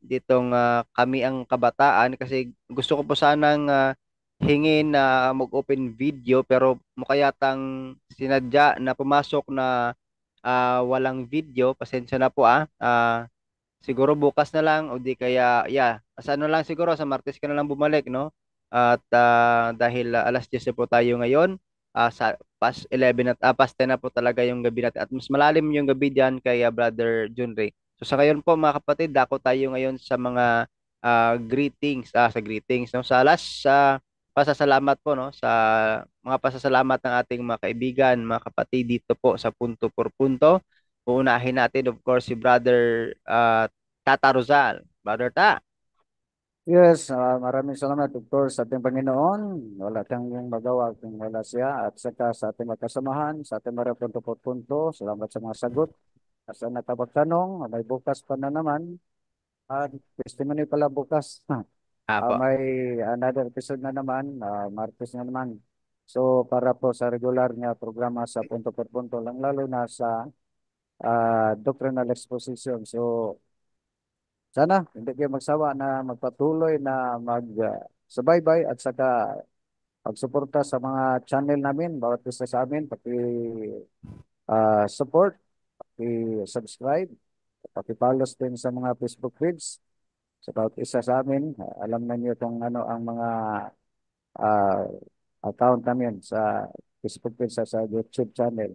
ditong kami ang kabataan kasi gusto ko po sanang hingin na mag-open video pero mukha yatang sinadya na pumasok na walang video. Pasensya na po siguro bukas na lang o di kaya sa ano lang siguro sa Martes ka na lang bumalik, no? At dahil alas 10 na po tayo ngayon, sa past 11 at past 10 na po talaga yung gabi natin at mas malalim yung gabi diyan kay Brother Junrey. So sa ngayon po mga kapatid, dako tayo ngayon sa mga greetings, sa greetings, no? Sa last pasasalamat po, no, sa mga pasasalamat ng ating mga kaibigan, mga kapatid dito po sa punto por punto. Uunahin natin of course si Brother Tata Rosal. Brother Ta. Yes, maraming salamat of course sa ating Panginoon. Wala tayong magawa kung wala siya. At saka sa ating mga kasamahan, sa ating mga punto por punto. Salamat sa mga sagot. Sa nakapagtanong, may bukas pa na naman. Testimony pala bukas. May another episode na naman, Martes na naman. So para po sa regular nga programa sa punto por punto lang, lalo na sa doctrinal exposition. So sana hindi kayo magsawa na magpatuloy na magsubaybay at saka pagsuporta sa mga channel namin, bawat isa sa amin, pati support, pati subscribe, pati follows din sa mga Facebook feeds. Sa bawat isa sa amin, alam na niyo kung ano ang mga ah, account namin sa Facebook page sa YouTube channel.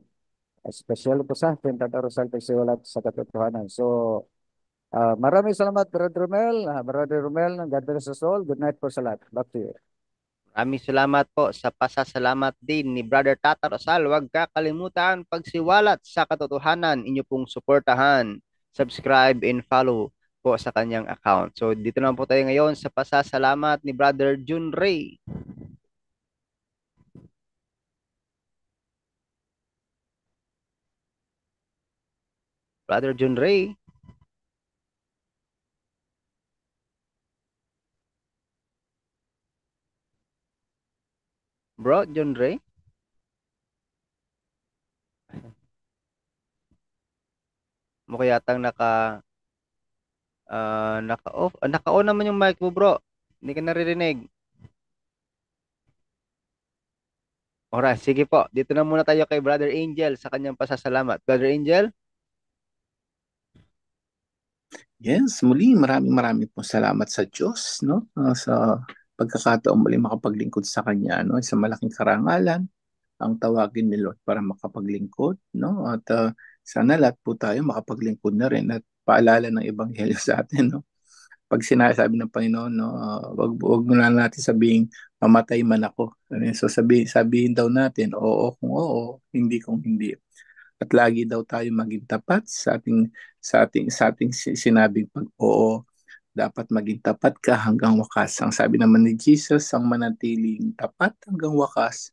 Especially po sa Tentador Rosal Pagsiwalat sa Katotohanan. So, maraming salamat, Brother Romel. Brother Romel, God bless us all. Good night po sa lahat. Back to you. Maraming salamat po sa pasasalamat din ni Brother Tata Rosal. Huwag kakalimutan pagsiwalat sa katotohanan. Inyo pong suportahan, subscribe and follow po sa kanyang account. So dito naman po tayo ngayon sa pasasalamat ni Brother Jun Ray. Brother Jun Ray. Bro, Jun Ray. Mukha yatang naka-off. Naka-on naman yung mic mo, bro. Hindi ka naririnig. Alright, sige po. Dito na muna tayo kay Brother Angel sa kanyang pasasalamat. Brother Angel? Yes, muli maraming po salamat sa Diyos, no? Sa pagkakataon muli makapaglingkod sa Kanya, no? Isang malaking karangalan ang tawagin ni Lord para makapaglingkod, no? At sana lahat po tayo makapaglingkod na rin at paalala ng Ebanghelyo sa atin, no? Pag sinasabi ng Panginoon, no, wag mo na natin sabihin mamatay man ako. So sabihin daw natin oo kung oo, hindi kung hindi. At lagi daw tayo maging tapat sa ating sinabing pag oo. Dapat maging tapat ka hanggang wakas. Ang sabi naman ni Jesus, ang manatiling tapat hanggang wakas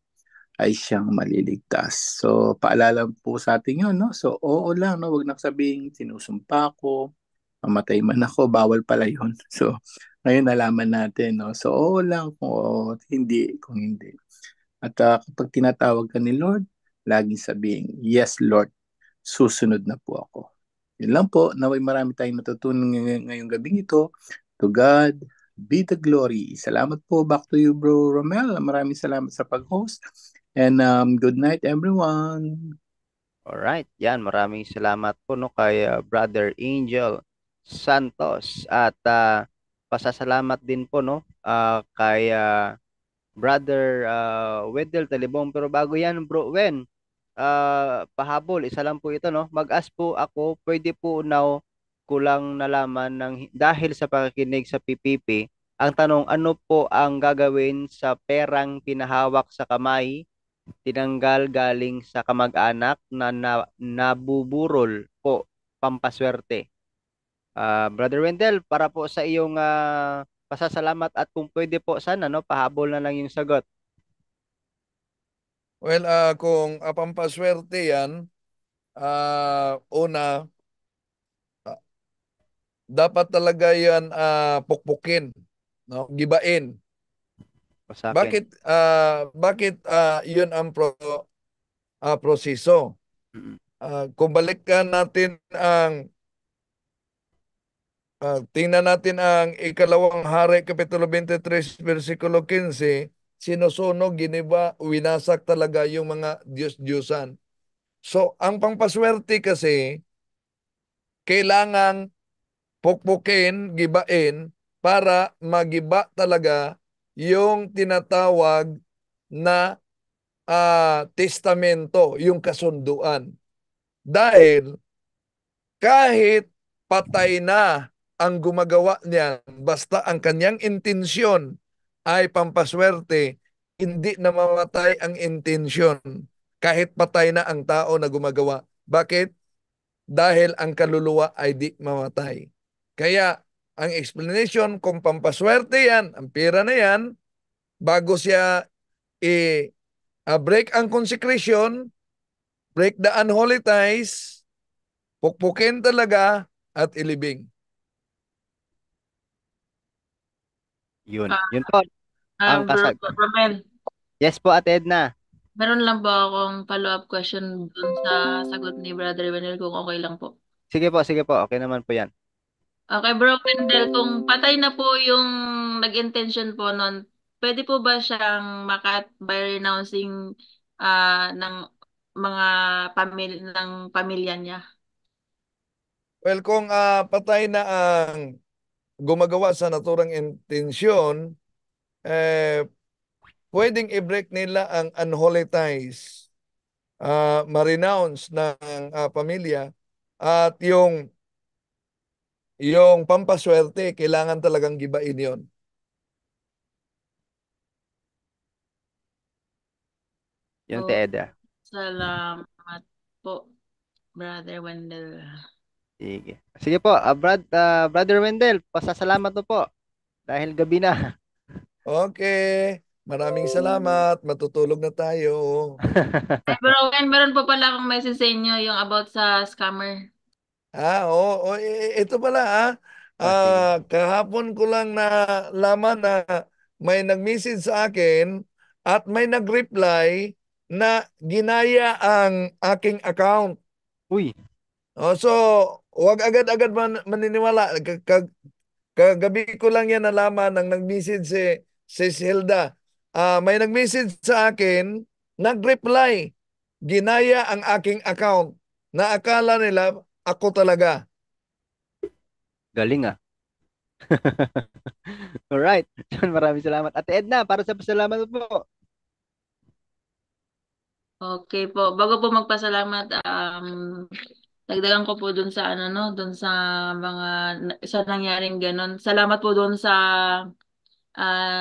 ay siyang maliligtas. So, paalala po sa atin yun, no? So, oo lang, no? Huwag na sabihing sinusumpa ko, mamatay man ako, bawal pala yun. So, ngayon nalaman natin, no? So, oo lang kung oo, hindi kung hindi. At kapag tinatawag ka ni Lord, laging sabihin, yes, Lord, susunod na po ako. Yun lang po, naway marami tayong natutunan ngayong gabing ito. To God be the glory. Salamat po. Back to you, Bro Romel. Maraming salamat sa pag-host. And good night, everyone. Alright, yan. Maraming salamat po no, kay Brother Angel Santos. At pasasalamat din po no, kay Brother Wedel Talibong. Pero bago yan, Bro Wen, pahabol, isa lang po ito, no? Mag-ask po ako, pwede po now ko lang nalaman dahil sa pakikinig sa PPP, ang tanong, ano po ang gagawin sa perang pinahawak sa kamay, tinanggal galing sa kamag-anak na nabuburol po, pampaswerte? Brother Wendell, para po sa iyong pasasalamat at kung pwede po sana, no, pahabol na lang yung sagot. Well, kung pampaswerte yan, una, dapat talaga yan pukpukin, no? Gibain. Pasakin. Bakit yun ang proseso? Kung balikan natin tingnan natin ang ikalawang hari, Kapitulo 23, versikulo 15, sinusunog, giniba, winasak talaga yung mga Diyos-Diyusan. So, ang pampaswerte kasi, kailangang pukpukin, gibain, para magiba talaga yung tinatawag na testamento, yung kasunduan. Dahil kahit patay na ang gumagawa niyan, basta ang kanyang intensyon ay pampaswerte, hindi na mamatay ang intensyon kahit patay na ang tao na gumagawa. Bakit? Dahil ang kaluluwa ay di mamatay. Kaya ang explanation kung pampaswerte yan, ang pera na yan, bago siya break ang consecration, break the unholy ties, pukpukin talaga at ilibing. Yun. Yun po. Ang Bro Romel, Yes po, Ate Edna. meron lang ba akong follow-up question dun sa sagot ni Brother Wendell kung okay lang po? Sige po. Okay naman po yan. Okay, Bro Wendell, kung patay na po yung nag-intention po nun, pwede po ba siyang makat by renouncing ng mga pamilya niya? Well, kung patay na ang gumagawa sa naturang intensyon, pwedeng i-break nila ang unholy ties, ma-renounce ng pamilya, at yung pampaswerte, kailangan talagang gibain yon. Yun, Oh, Te Eda. salamat po, Brother Wendell. Sige. Sige po, Brother Wendell, pasasalamat po dahil gabi na. Okay. Maraming salamat. Matutulog na tayo. Bro, meron po pala akong message sa inyo yung about sa scammer. Oo. Ito pala kahapon ko lang nalaman na may nag-message sa akin at may nag-reply na ginaya ang aking account. Uy. So, huwag agad-agad maniniwala. Kagabi ko lang yan nalaman nang nag-message si Hilda. May nag-message sa akin, nag-reply, ginaya ang aking account na akala nila ako talaga. Galing Alright. John, maraming salamat. Ate Edna, para sa pasalamat po. Okay po. Bago po magpasalamat, dagdagan ko po dun sa dun sa mga sa nangyaring ganun. Salamat po dun sa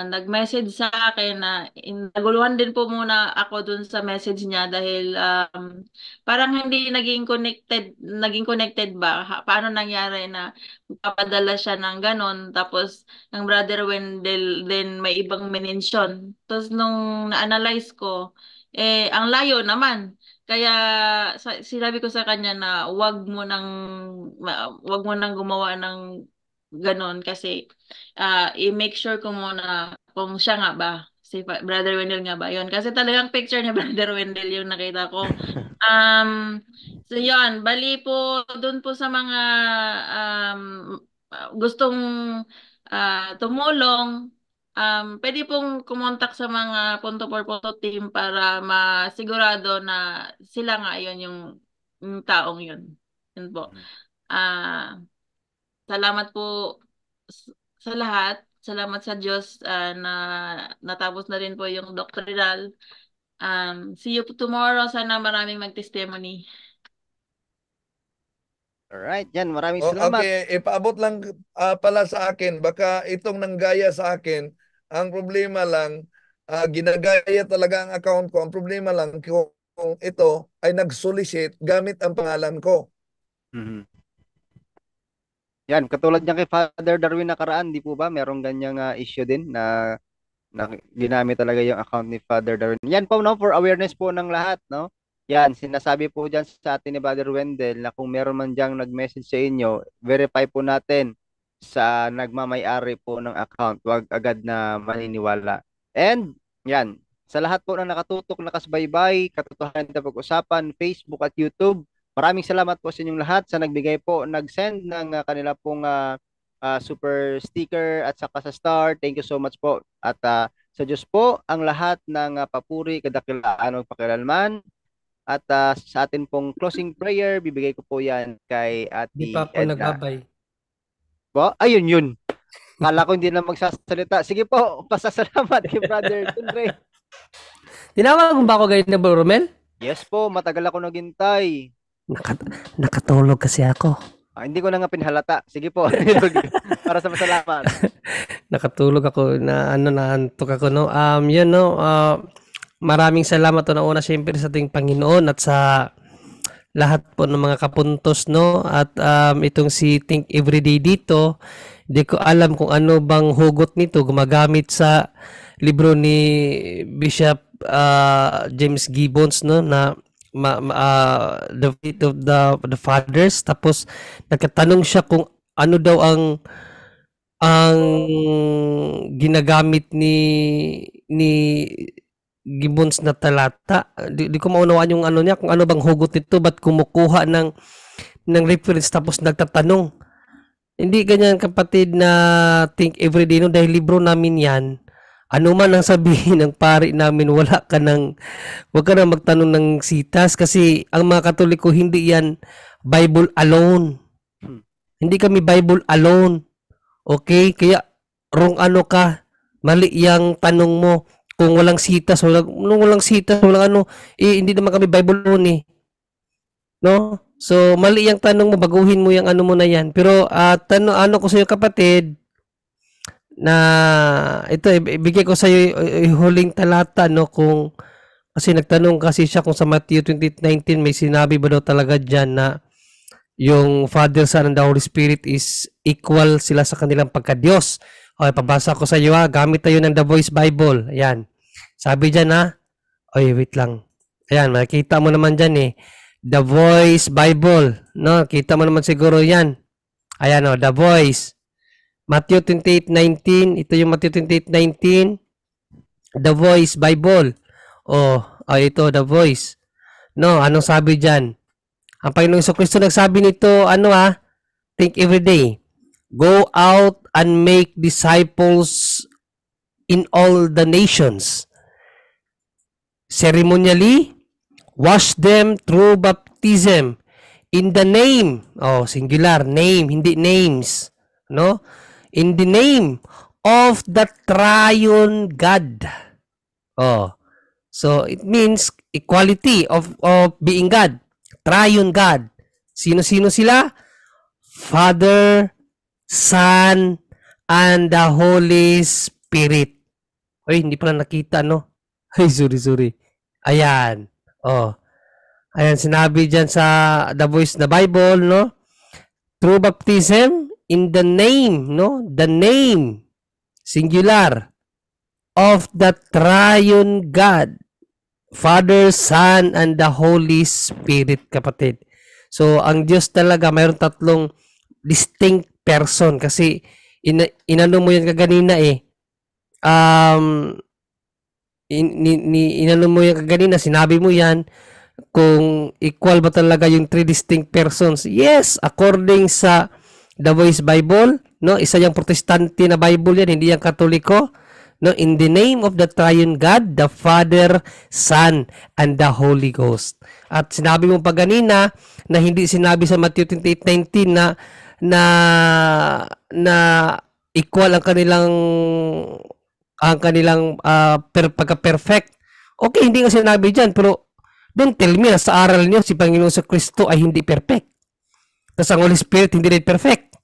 nag-message sa akin na naguluhan din po muna ako dun sa message niya dahil parang hindi naging connected ba? Paano nangyari na papadala siya ng ganon tapos ng Brother Wendell din may ibang mention. Tapos nung na-analyze ko, ang layo naman. Kaya sinabi ko sa kanya na wag mo nang gumawa ng ganon kasi i-make sure ko muna kung siya nga ba, si Brother Wendell nga ba yun. Kasi talagang picture ni Brother Wendell yung nakita ko. So yun, bali po dun po sa mga gustong tumulong, pwede pong kumontak sa mga Punto por Punto team para masigurado na sila nga yun yung taong yun. Yun po. Salamat po sa lahat. Salamat sa Diyos na natapos na rin po yung doctoral. See you tomorrow. Sana maraming mag-testimony. Alright, yan. Maraming salamat. Okay, ipaabot lang pala sa akin. Baka itong nanggaya sa akin, ang problema lang, ginagaya talaga ang account ko. Ang problema lang kung ito ay nag-solicit gamit ang pangalan ko. Yan, katulad niya kay Father Darwin nakaraan, di po ba? Merong ganyang issue din na ginamit talaga yung account ni Father Darwin. Yan po, no, for awareness po ng lahat, no? Yan, sinasabi po dyan sa atin ni Brother Wendell na kung meron man diyang nag-message sa inyo, verify po natin sa nagmamay-ari po ng account. Huwag agad na maniniwala. And, yan, sa lahat po ng nakatutok, nakasbaybay, katotohanan na pag-usapan, Facebook at YouTube, maraming salamat po sa inyong lahat sa nagbigay po, nag-send ng kanila pong super sticker at saka sa star. Thank you so much po. At sa Diyos po, ang lahat ng papuri, kadakilaan o pakilalman. At sa atin pong closing prayer, bibigay ko po yan kay Ate Di pa po Edna. nagabay. Bo? Ayun yun. Kala ko hindi na magsasalita. Sige po, pasasalamat kay Brother Tunray. Tinawag mo ba ako ganyan na Bro Romel? Yes po, matagal ako naghintay. Nakatulog kasi ako. Hindi ko na nga pinhalata. Sige po. Para sa pasalamat. Nakatulog ako na naantok ako no. Yun no. Maraming salamat una syempre sa ating Panginoon at sa lahat po ng mga kapuntos no at itong si Think Everyday dito, hindi ko alam kung ano bang hugot nito, gumagamit sa libro ni Bishop James Gibbons no na the Faith of the Fathers, tapos nagkatanong siya kung ano daw ang ginagamit ni Gibbons na talata. Di ko maunawaan yung ano niya, kung ano bang hugot nito, ba't kumukuha ng reference tapos nagtatanong. Hindi ganyan kapatid na Think Everyday no, dahil libro namin yan. ano man ang sabihin ng pari namin, wag ka nang magtanong ng sitas kasi ang mga Katoliko hindi yan Bible alone. Hindi kami Bible alone. Okay? Kaya wrong ka, mali yang tanong mo. Kung walang sitas, walang hindi naman kami Bible alone eh. No? So, mali yung tanong mo, baguhin mo yung mo na yan. Pero, ko sa iyo kapatid, na ito, ibigay ko sa iyo huling talata, no? Kasi nagtanong kasi siya kung sa Matthew 28:19 may sinabi ba daw talaga dyan na yung Father, Son, and the Holy Spirit is equal sila sa kanilang pagka-Diyos. Okay, pabasa ko sa iyo gamit tayo ng The Voice Bible. Ayan. Sabi dyan wait lang. Ayan, makikita mo naman dyan eh. The Voice Bible. No, kita mo naman siguro yan. Ayan The Voice. Matthew 28:19. Ito yung Matthew 28:19. The Voice Bible. Ito, The Voice. No, anong sabi dyan? Ang Panginoong Jesucristo nagsabi nito, think every day. Go out and make disciples in all the nations. Ceremonially, wash them through baptism in the name, singular, name, hindi names, no? In the name of the triune God. So it means equality of being God, triune God. Sino-sino sila? Father, Son, and the Holy Spirit. Hindi pala nakita, no? Sorry. Ayan. Ayan, sinabi dyan sa The Voice na Bible, no? Through baptism, in the name, no? The name, singular, of the triune God, Father, Son, and the Holy Spirit, kapatid. So, ang Diyos talaga, mayroon tatlong distinct person kasi inano mo yan kaganina inano mo yan kaganina, sinabi mo yan kung equal ba talaga yung three distinct persons. Yes, according sa The Voice Bible, no, isa yung protestante na Bible yan, hindi yung katoliko. No, in the name of the triune God, the Father, Son, and the Holy Ghost. At sinabi mo pa ganina na hindi sinabi sa Matthew 28:19 na equal ang kanilang pagka-perfect. Okay, hindi nga sinabi diyan, pero don't tell me na sa aral niyo si Panginoong Jesucristo ay hindi perfect. Tapos ang Holy Spirit hindi rin perfect.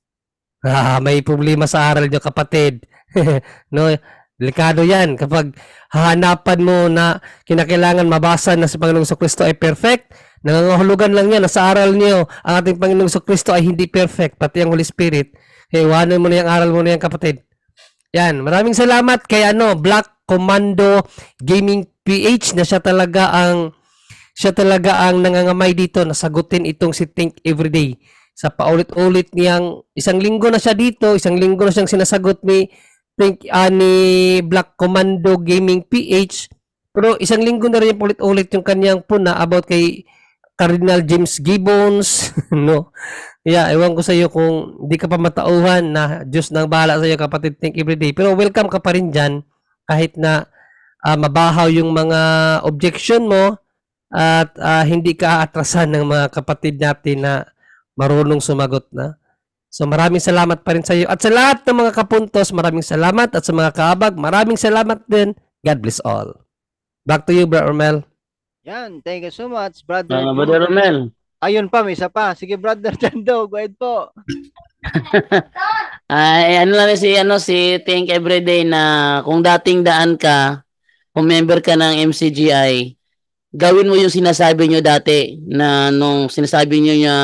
May problema sa aral niyo, kapatid. No, delikado yan. Kapag hahanapan mo na kinakailangan mabasa na si Panginoong Jesucristo ay perfect, nangangahulugan lang yan na sa aral niyo ang ating Panginoong Jesucristo ay hindi perfect, pati ang Holy Spirit. Iwanan mo na yung aral mo na yan, kapatid. Yan. Maraming salamat kay Black Commando Gaming PH na siya talaga ang nangangamay dito na sagutin itong si Think Everyday. Sa paulit-ulit niyang isang linggo na siya dito, isang linggo na siyang sinasagot ni Black Commando Gaming PH, pero isang linggo na rin ulit-ulit yung kanyang puna about kay Cardinal James Gibbons. No? Ewan ko sa iyo kung hindi ka pa matauhan na Diyos nang bahala sa iyo, kapatid. Think Everyday. Pero welcome ka pa rin dyan kahit na mabahaw yung mga objection mo at hindi ka atrasan ng mga kapatid natin na marunong sumagot na. So maraming salamat pa rin sa iyo. At sa lahat ng mga kapuntos, maraming salamat. At sa mga kaabag, maraming salamat din. God bless all. Back to you, Brother Romel. Yan, thank you so much, Brother. Brother Romel. Ayun pa, may isa pa. Sige, Brother Chando, go ahead po. Si Think Everyday na kung dating daan ka, kung member ka ng MCGI, gawin mo yung sinasabi nyo dati na nung sinasabi nyo niya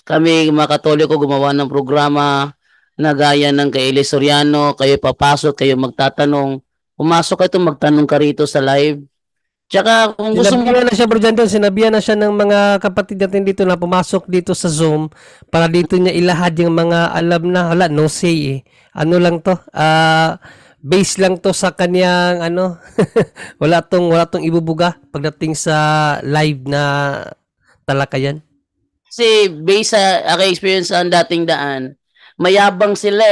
kami mga Katoliko gumawa ng programa na gaya ng kay Eli Soriano, kayo papasok, kayo magtatanong, pumasok kayo magtanong ka rito sa live. Tsaka kung gusto mo na siya, Bro Jandon, sinabihan na siya ng mga kapatid natin dito na pumasok dito sa Zoom para dito niya ilahad yung mga alam na, no say ano lang to, base lang to sa kanyang wala tong ibubuga pagdating sa live na talakayan. Kasi based sa aking experience ang dating daan, mayabang sila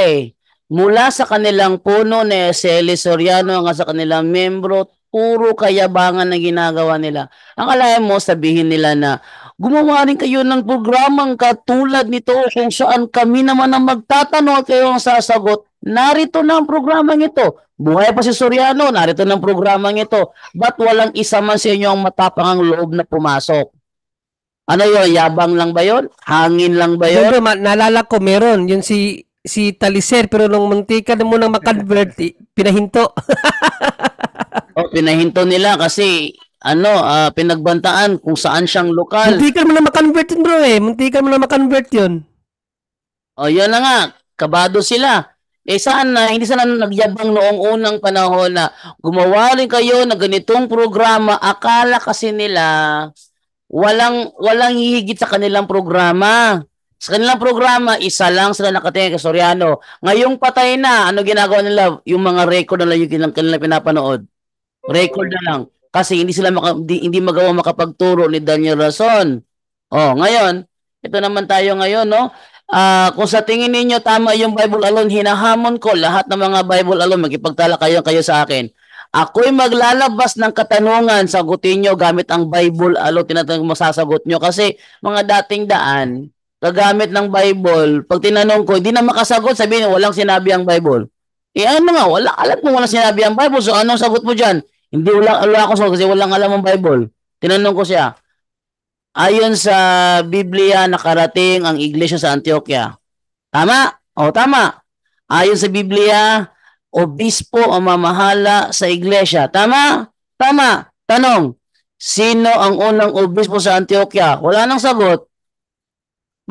mula sa kanilang puno ni Celi Soriano hanggang sa kanilang membro, puro kayabangan na ginagawa nila. Ang alayan mo, sabihin nila na, gumawa rin kayo ng programang katulad nito kung saan kami naman ang magtatanong at kayo ang sasagot. Narito na ang programang ito. Buhay pa si Soriano, narito na ang programang ito. Ba't walang isa man sa inyo ang matapang ang loob na pumasok? Ano yun? Yabang lang ba yun? Hangin lang ba yun? Siyempre, naalala ko, meron. Yun si Taliser, pero nung muntika na munang makonvert, pinahinto. Pinahinto nila kasi pinagbantaan kung saan siyang lokal. Muntikan mo na makonvert yun, bro eh. Muntikan mo na makonvert yun. Yun na nga. Kabado sila. Sana, hindi sana nagyabang noong unang panahon na gumawa rin kayo ng ganitong programa. Akala kasi nila walang hihigit sa kanilang programa. Sa kanilang programa, isa lang sila nakatingin kay Soriano. Ngayong patay na, ano ginagawa nila? Yung mga record na lang yung kanilang pinapanood. Record na lang. Kasi hindi magawa makapagturo ni Daniel Rason. Ngayon, ito naman tayo ngayon, no? Kung sa tingin ninyo tama yung Bible alone, hinahamon ko lahat ng mga Bible alone, magipagtala kayo sa akin. Ako'y maglalabas ng katanungan, sagutin nyo gamit ang Bible alone, tinatanong masasagot nyo. Kasi mga dating daan, gagamit ng Bible, pag tinanong ko, hindi na makasagot, sabihin walang sinabi ang Bible. Alam mo walang sinabi ang Bible, so anong sagot mo dyan? Hindi, wala akong sagot kasi walang alam ang Bible. Tinanong ko siya, ayon sa Biblia, nakarating ang iglesia sa Antioquia. Tama? Tama. Ayon sa Biblia, obispo ang mamahala sa iglesia. Tama? Tama. Tanong, sino ang unang obispo sa Antioquia? Wala nang sagot.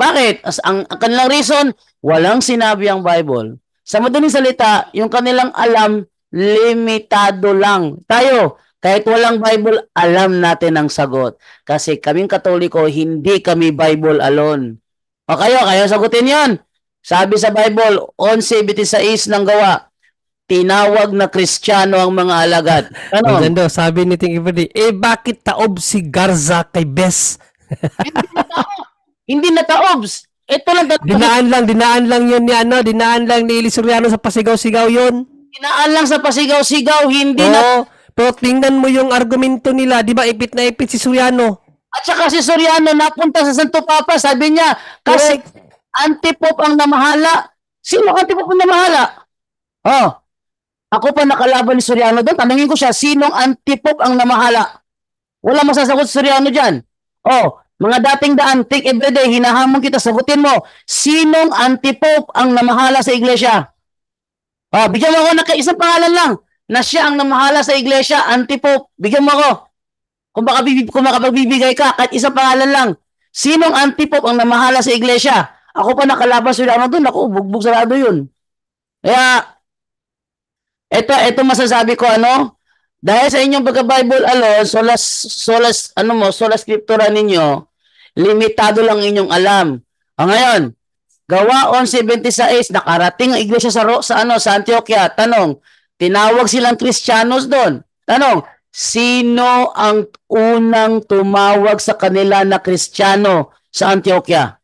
Bakit? Ang kanilang reason, walang sinabi ang Bible. Sa madaling salita, yung kanilang alam, limitado lang. Tayo, kahit walang Bible, alam natin ang sagot. Kasi kaming Katoliko, hindi kami Bible alone. Kayo sagutin yan. Sabi sa Bible, 11:26 ng Gawa, tinawag na Kristiyano ang mga alagad. Ano? Maganda, sabi ni Ting Everyday, bakit taob si Garza kay Bes? Hindi na taobs. Ito lang. Dinaan lang yun dinaan lang ni Eli Soriano sa pasigaw-sigaw yun. Dinaan lang sa pasigaw-sigaw, hindi na. Pero tingnan mo yung argumento nila, di ba ipit na ipit si Soriano. At saka si Soriano napunta sa Santo Papa, sabi niya, kasi antipop ang namahala. Sino antipop ang namahala? Ako pa nakalaban ni Soriano doon, tanungin ko siya, sinong antipop ang namahala? Wala masasagot si Soriano dyan. Mga dating daan, take everyday, hinahamon kita, sagutin mo, sinong antipop ang namahala sa iglesia? Bigyan mo ako ng isang pangalan lang, na siya ang namahala sa iglesia, antipop, bigyan mo ako. Kung makapagbibigay ka, kahit isang pangalan lang, sinong antipop ang namahala sa iglesia? Ako pa nakalaban sa Soriano doon, ako, bugbog sarado yun. Kaya, ito masasabi ko, dahil sa inyong pagka-Bible alone, sola scriptura ninyo, limitado lang inyong alam. Ngayon, Gawa 11:26, nakarating ang iglesia sa Antioquia. Tanong, tinawag silang Kristiyanos doon. Tanong, sino ang unang tumawag sa kanila na Kristiyano sa Antioquia?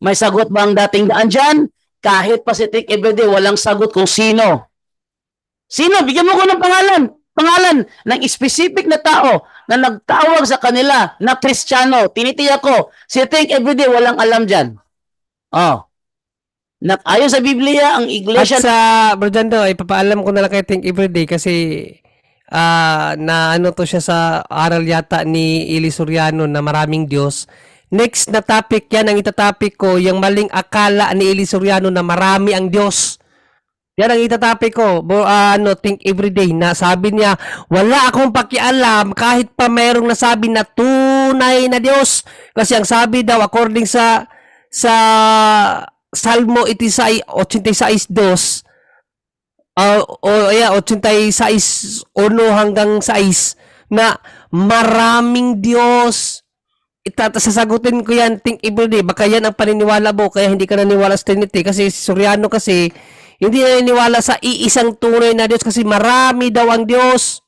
May sagot ba ang dating daan dyan? Kahit pa si Take Everyday, walang sagot kung sino. Sino? Bigyan mo ko ng pangalan ng specific na tao na nagtawag sa kanila na Kristiyano. Tinitiyak ko, si Take Everyday walang alam dyan. Ayon sa Biblia, ang iglesia... At sa, Bro Jando, ipapaalam ko na lang kay Think Everyday kasi na to siya sa aral yata ni Eli Soriano na maraming Diyos. Next na topic yan, ang itatopic ko, yung maling akala ni Eli Soriano na marami ang Diyos. Yan ang itatopic ko, Think Everyday, na sabi niya, wala akong pakialam kahit pa mayroong nasabi na tunay na Diyos. Kasi ang sabi daw, according sa Salmo 86:2, 86:1 hanggang 6, na maraming Diyos. Sasagutin ko yan, Think Everyday. Baka yan ang paniniwala mo, kaya hindi ka naniwala sa Trinity. Kasi si Soriano kasi, hindi naniniwala sa iisang tunay na Diyos kasi marami daw ang Diyos.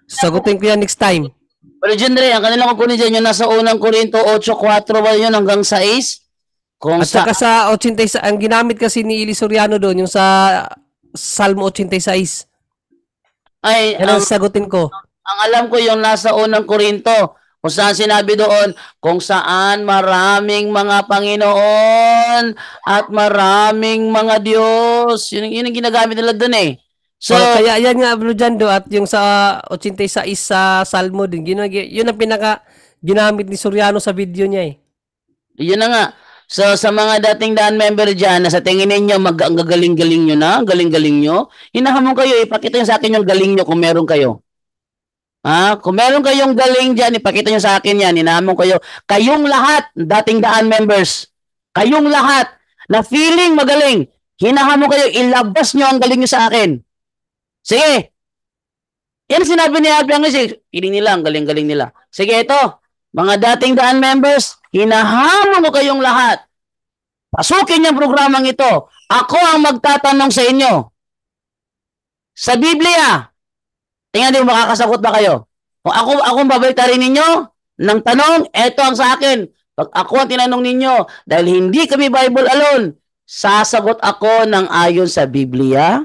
Sasagutin ko yan next time. Pero Jendre, ang kanilang kukunin dyan, yung nasa unang Korinto 8:4 ba yun hanggang 6? Kung At saka sa 86, ang ginamit kasi ni Ili Soriano doon, yung sa Salmo 86. ay, Yan ang sagutin ko. ang alam ko yung nasa unang Korinto, kung saan sinabi doon, kung saan maraming mga Panginoon at maraming mga Diyos. Yun ang ginagamit nila doon eh. So, Kaya yan nga, Bro Jando, at yung sa 86 sa Salmo din, yun ang pinaka ginamit ni Soriano sa video niya eh. yun na nga. So, sa mga dating daan member dyan, na sa tingin ninyo, ang gagaling-galing nyo na, galing-galing nyo, hinahamon kayo, ipakita nyo sa akin yung galing nyo kung meron kayo. Kung meron kayong galing dyan, ipakita nyo sa akin yan, hinahamon kayo. Kayong lahat, dating daan members, kayong lahat, na feeling magaling, hinahamon kayo, ilabas nyo ang galing nyo sa akin. Sige. Yan sinabi ni Happy Angles, feeling nila, ang galing-galing nila. Sige, ito, mga dating daan members, hinahamon ko kayong lahat. Pasukin yung programang ito. Ako ang magtatanong sa inyo. Sa Biblia, tingnan niyo makakasagot ba kayo? Kung ako babaliktarin ninyo ng tanong, eto ang sa akin. Pag ako ang tinanong ninyo, dahil hindi kami Bible alone, sasagot ako ng ayon sa Biblia,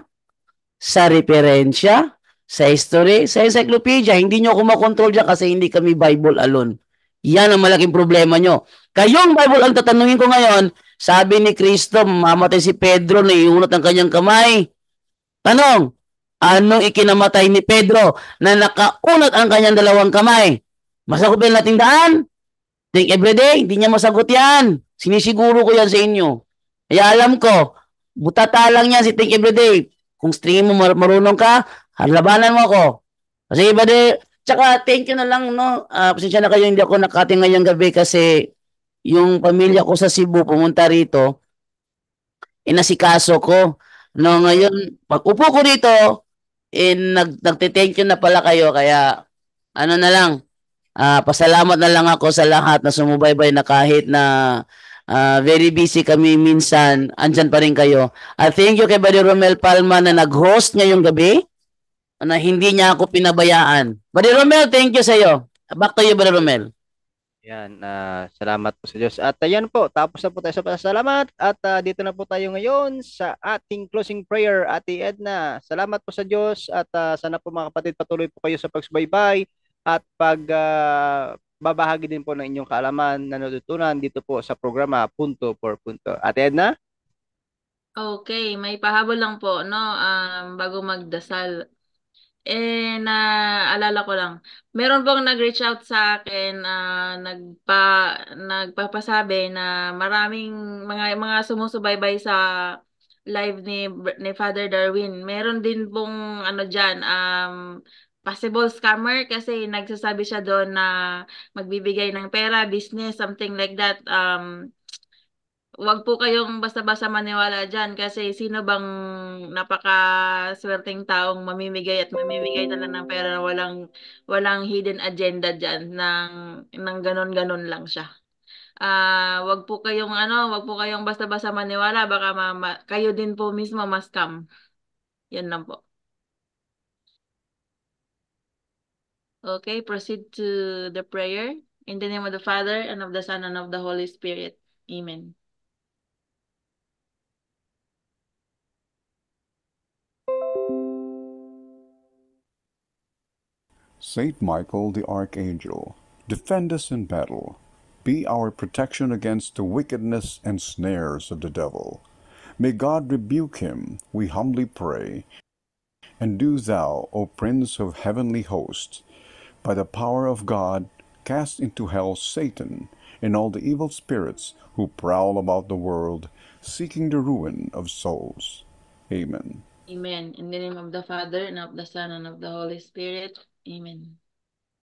sa referensya, sa history, sa encyclopedia. Hindi nyo ako makontrol dyan kasi hindi kami Bible alone. Yan ang malaking problema nyo. Kayong Bible ang tatanungin ko ngayon, sabi ni Kristo, mamatay si Pedro, naiunat ang kanyang kamay. Tanong, anong ikinamatay ni Pedro na nakaunat ang kanyang dalawang kamay? Masagot ba yung nating daan? Think everyday? Hindi niya masagot yan. Sinisiguro ko yan sa inyo. Kaya alam ko, butata lang yan si Think Everyday. Kung tingin mo marunong ka, labanan mo ako. Kasi iba de, tsaka thank you na lang, no? Pasensya na kayo, hindi ako nakating ngayong gabi kasi yung pamilya ko sa Cebu pumunta rito, inasikaso ko. No, ngayon, pag upo ko dito, nagte-thank you na pala kayo, kaya ano na lang, pasalamat na lang ako sa lahat na sumubaybay na kahit na very busy kami minsan, andyan pa rin kayo. Thank you kay Buddy Romel Palma na nag-host ngayong gabi, na hindi niya ako pinabayaan. Buddy Romel, thank you sa iyo. Back to you, Buddy Romel. Yan, salamat po sa Diyos. At ayan po, tapos na po tayo sa pasalamat. At dito na po tayo ngayon sa ating closing prayer. Ate Edna, salamat po sa Diyos. At sana po mga kapatid, patuloy po kayo sa pagsubaybay at babahagi din po ng inyong kaalaman na natutunan dito po sa programa Punto por Punto. Ate Edna? Okay, may pahabol lang po, no? Bago magdasal. Naalala ko lang. Meron pong nag-reach out sa akin, nagpapasabi na maraming mga sumusubaybay sa live ni Father Darwin. Meron din pong ano diyan, possible scammer kasi nagsasabi siya doon na magbibigay ng pera, business, something like that. Wag po kayong basta-basta maniwala dyan kasi sino bang napakaswerteng taong mamimigay at mamimigay talaga ng pera na walang hidden agenda dyan ng ganon-ganon lang siya. Wag po kayong basta-basta maniwala baka kayo din po mismo ma-scam. Yan lang po. Okay, proceed to the prayer. In the name of the Father, and of the Son, and of the Holy Spirit. Amen. Saint Michael the Archangel, defend us in battle. Be our protection against the wickedness and snares of the devil. May God rebuke him, we humbly pray. And do thou, O Prince of heavenly hosts, by the power of God, cast into hell Satan and all the evil spirits who prowl about the world, seeking the ruin of souls. Amen. Amen. In the name of the Father, and of the Son, and of the Holy Spirit. Amen.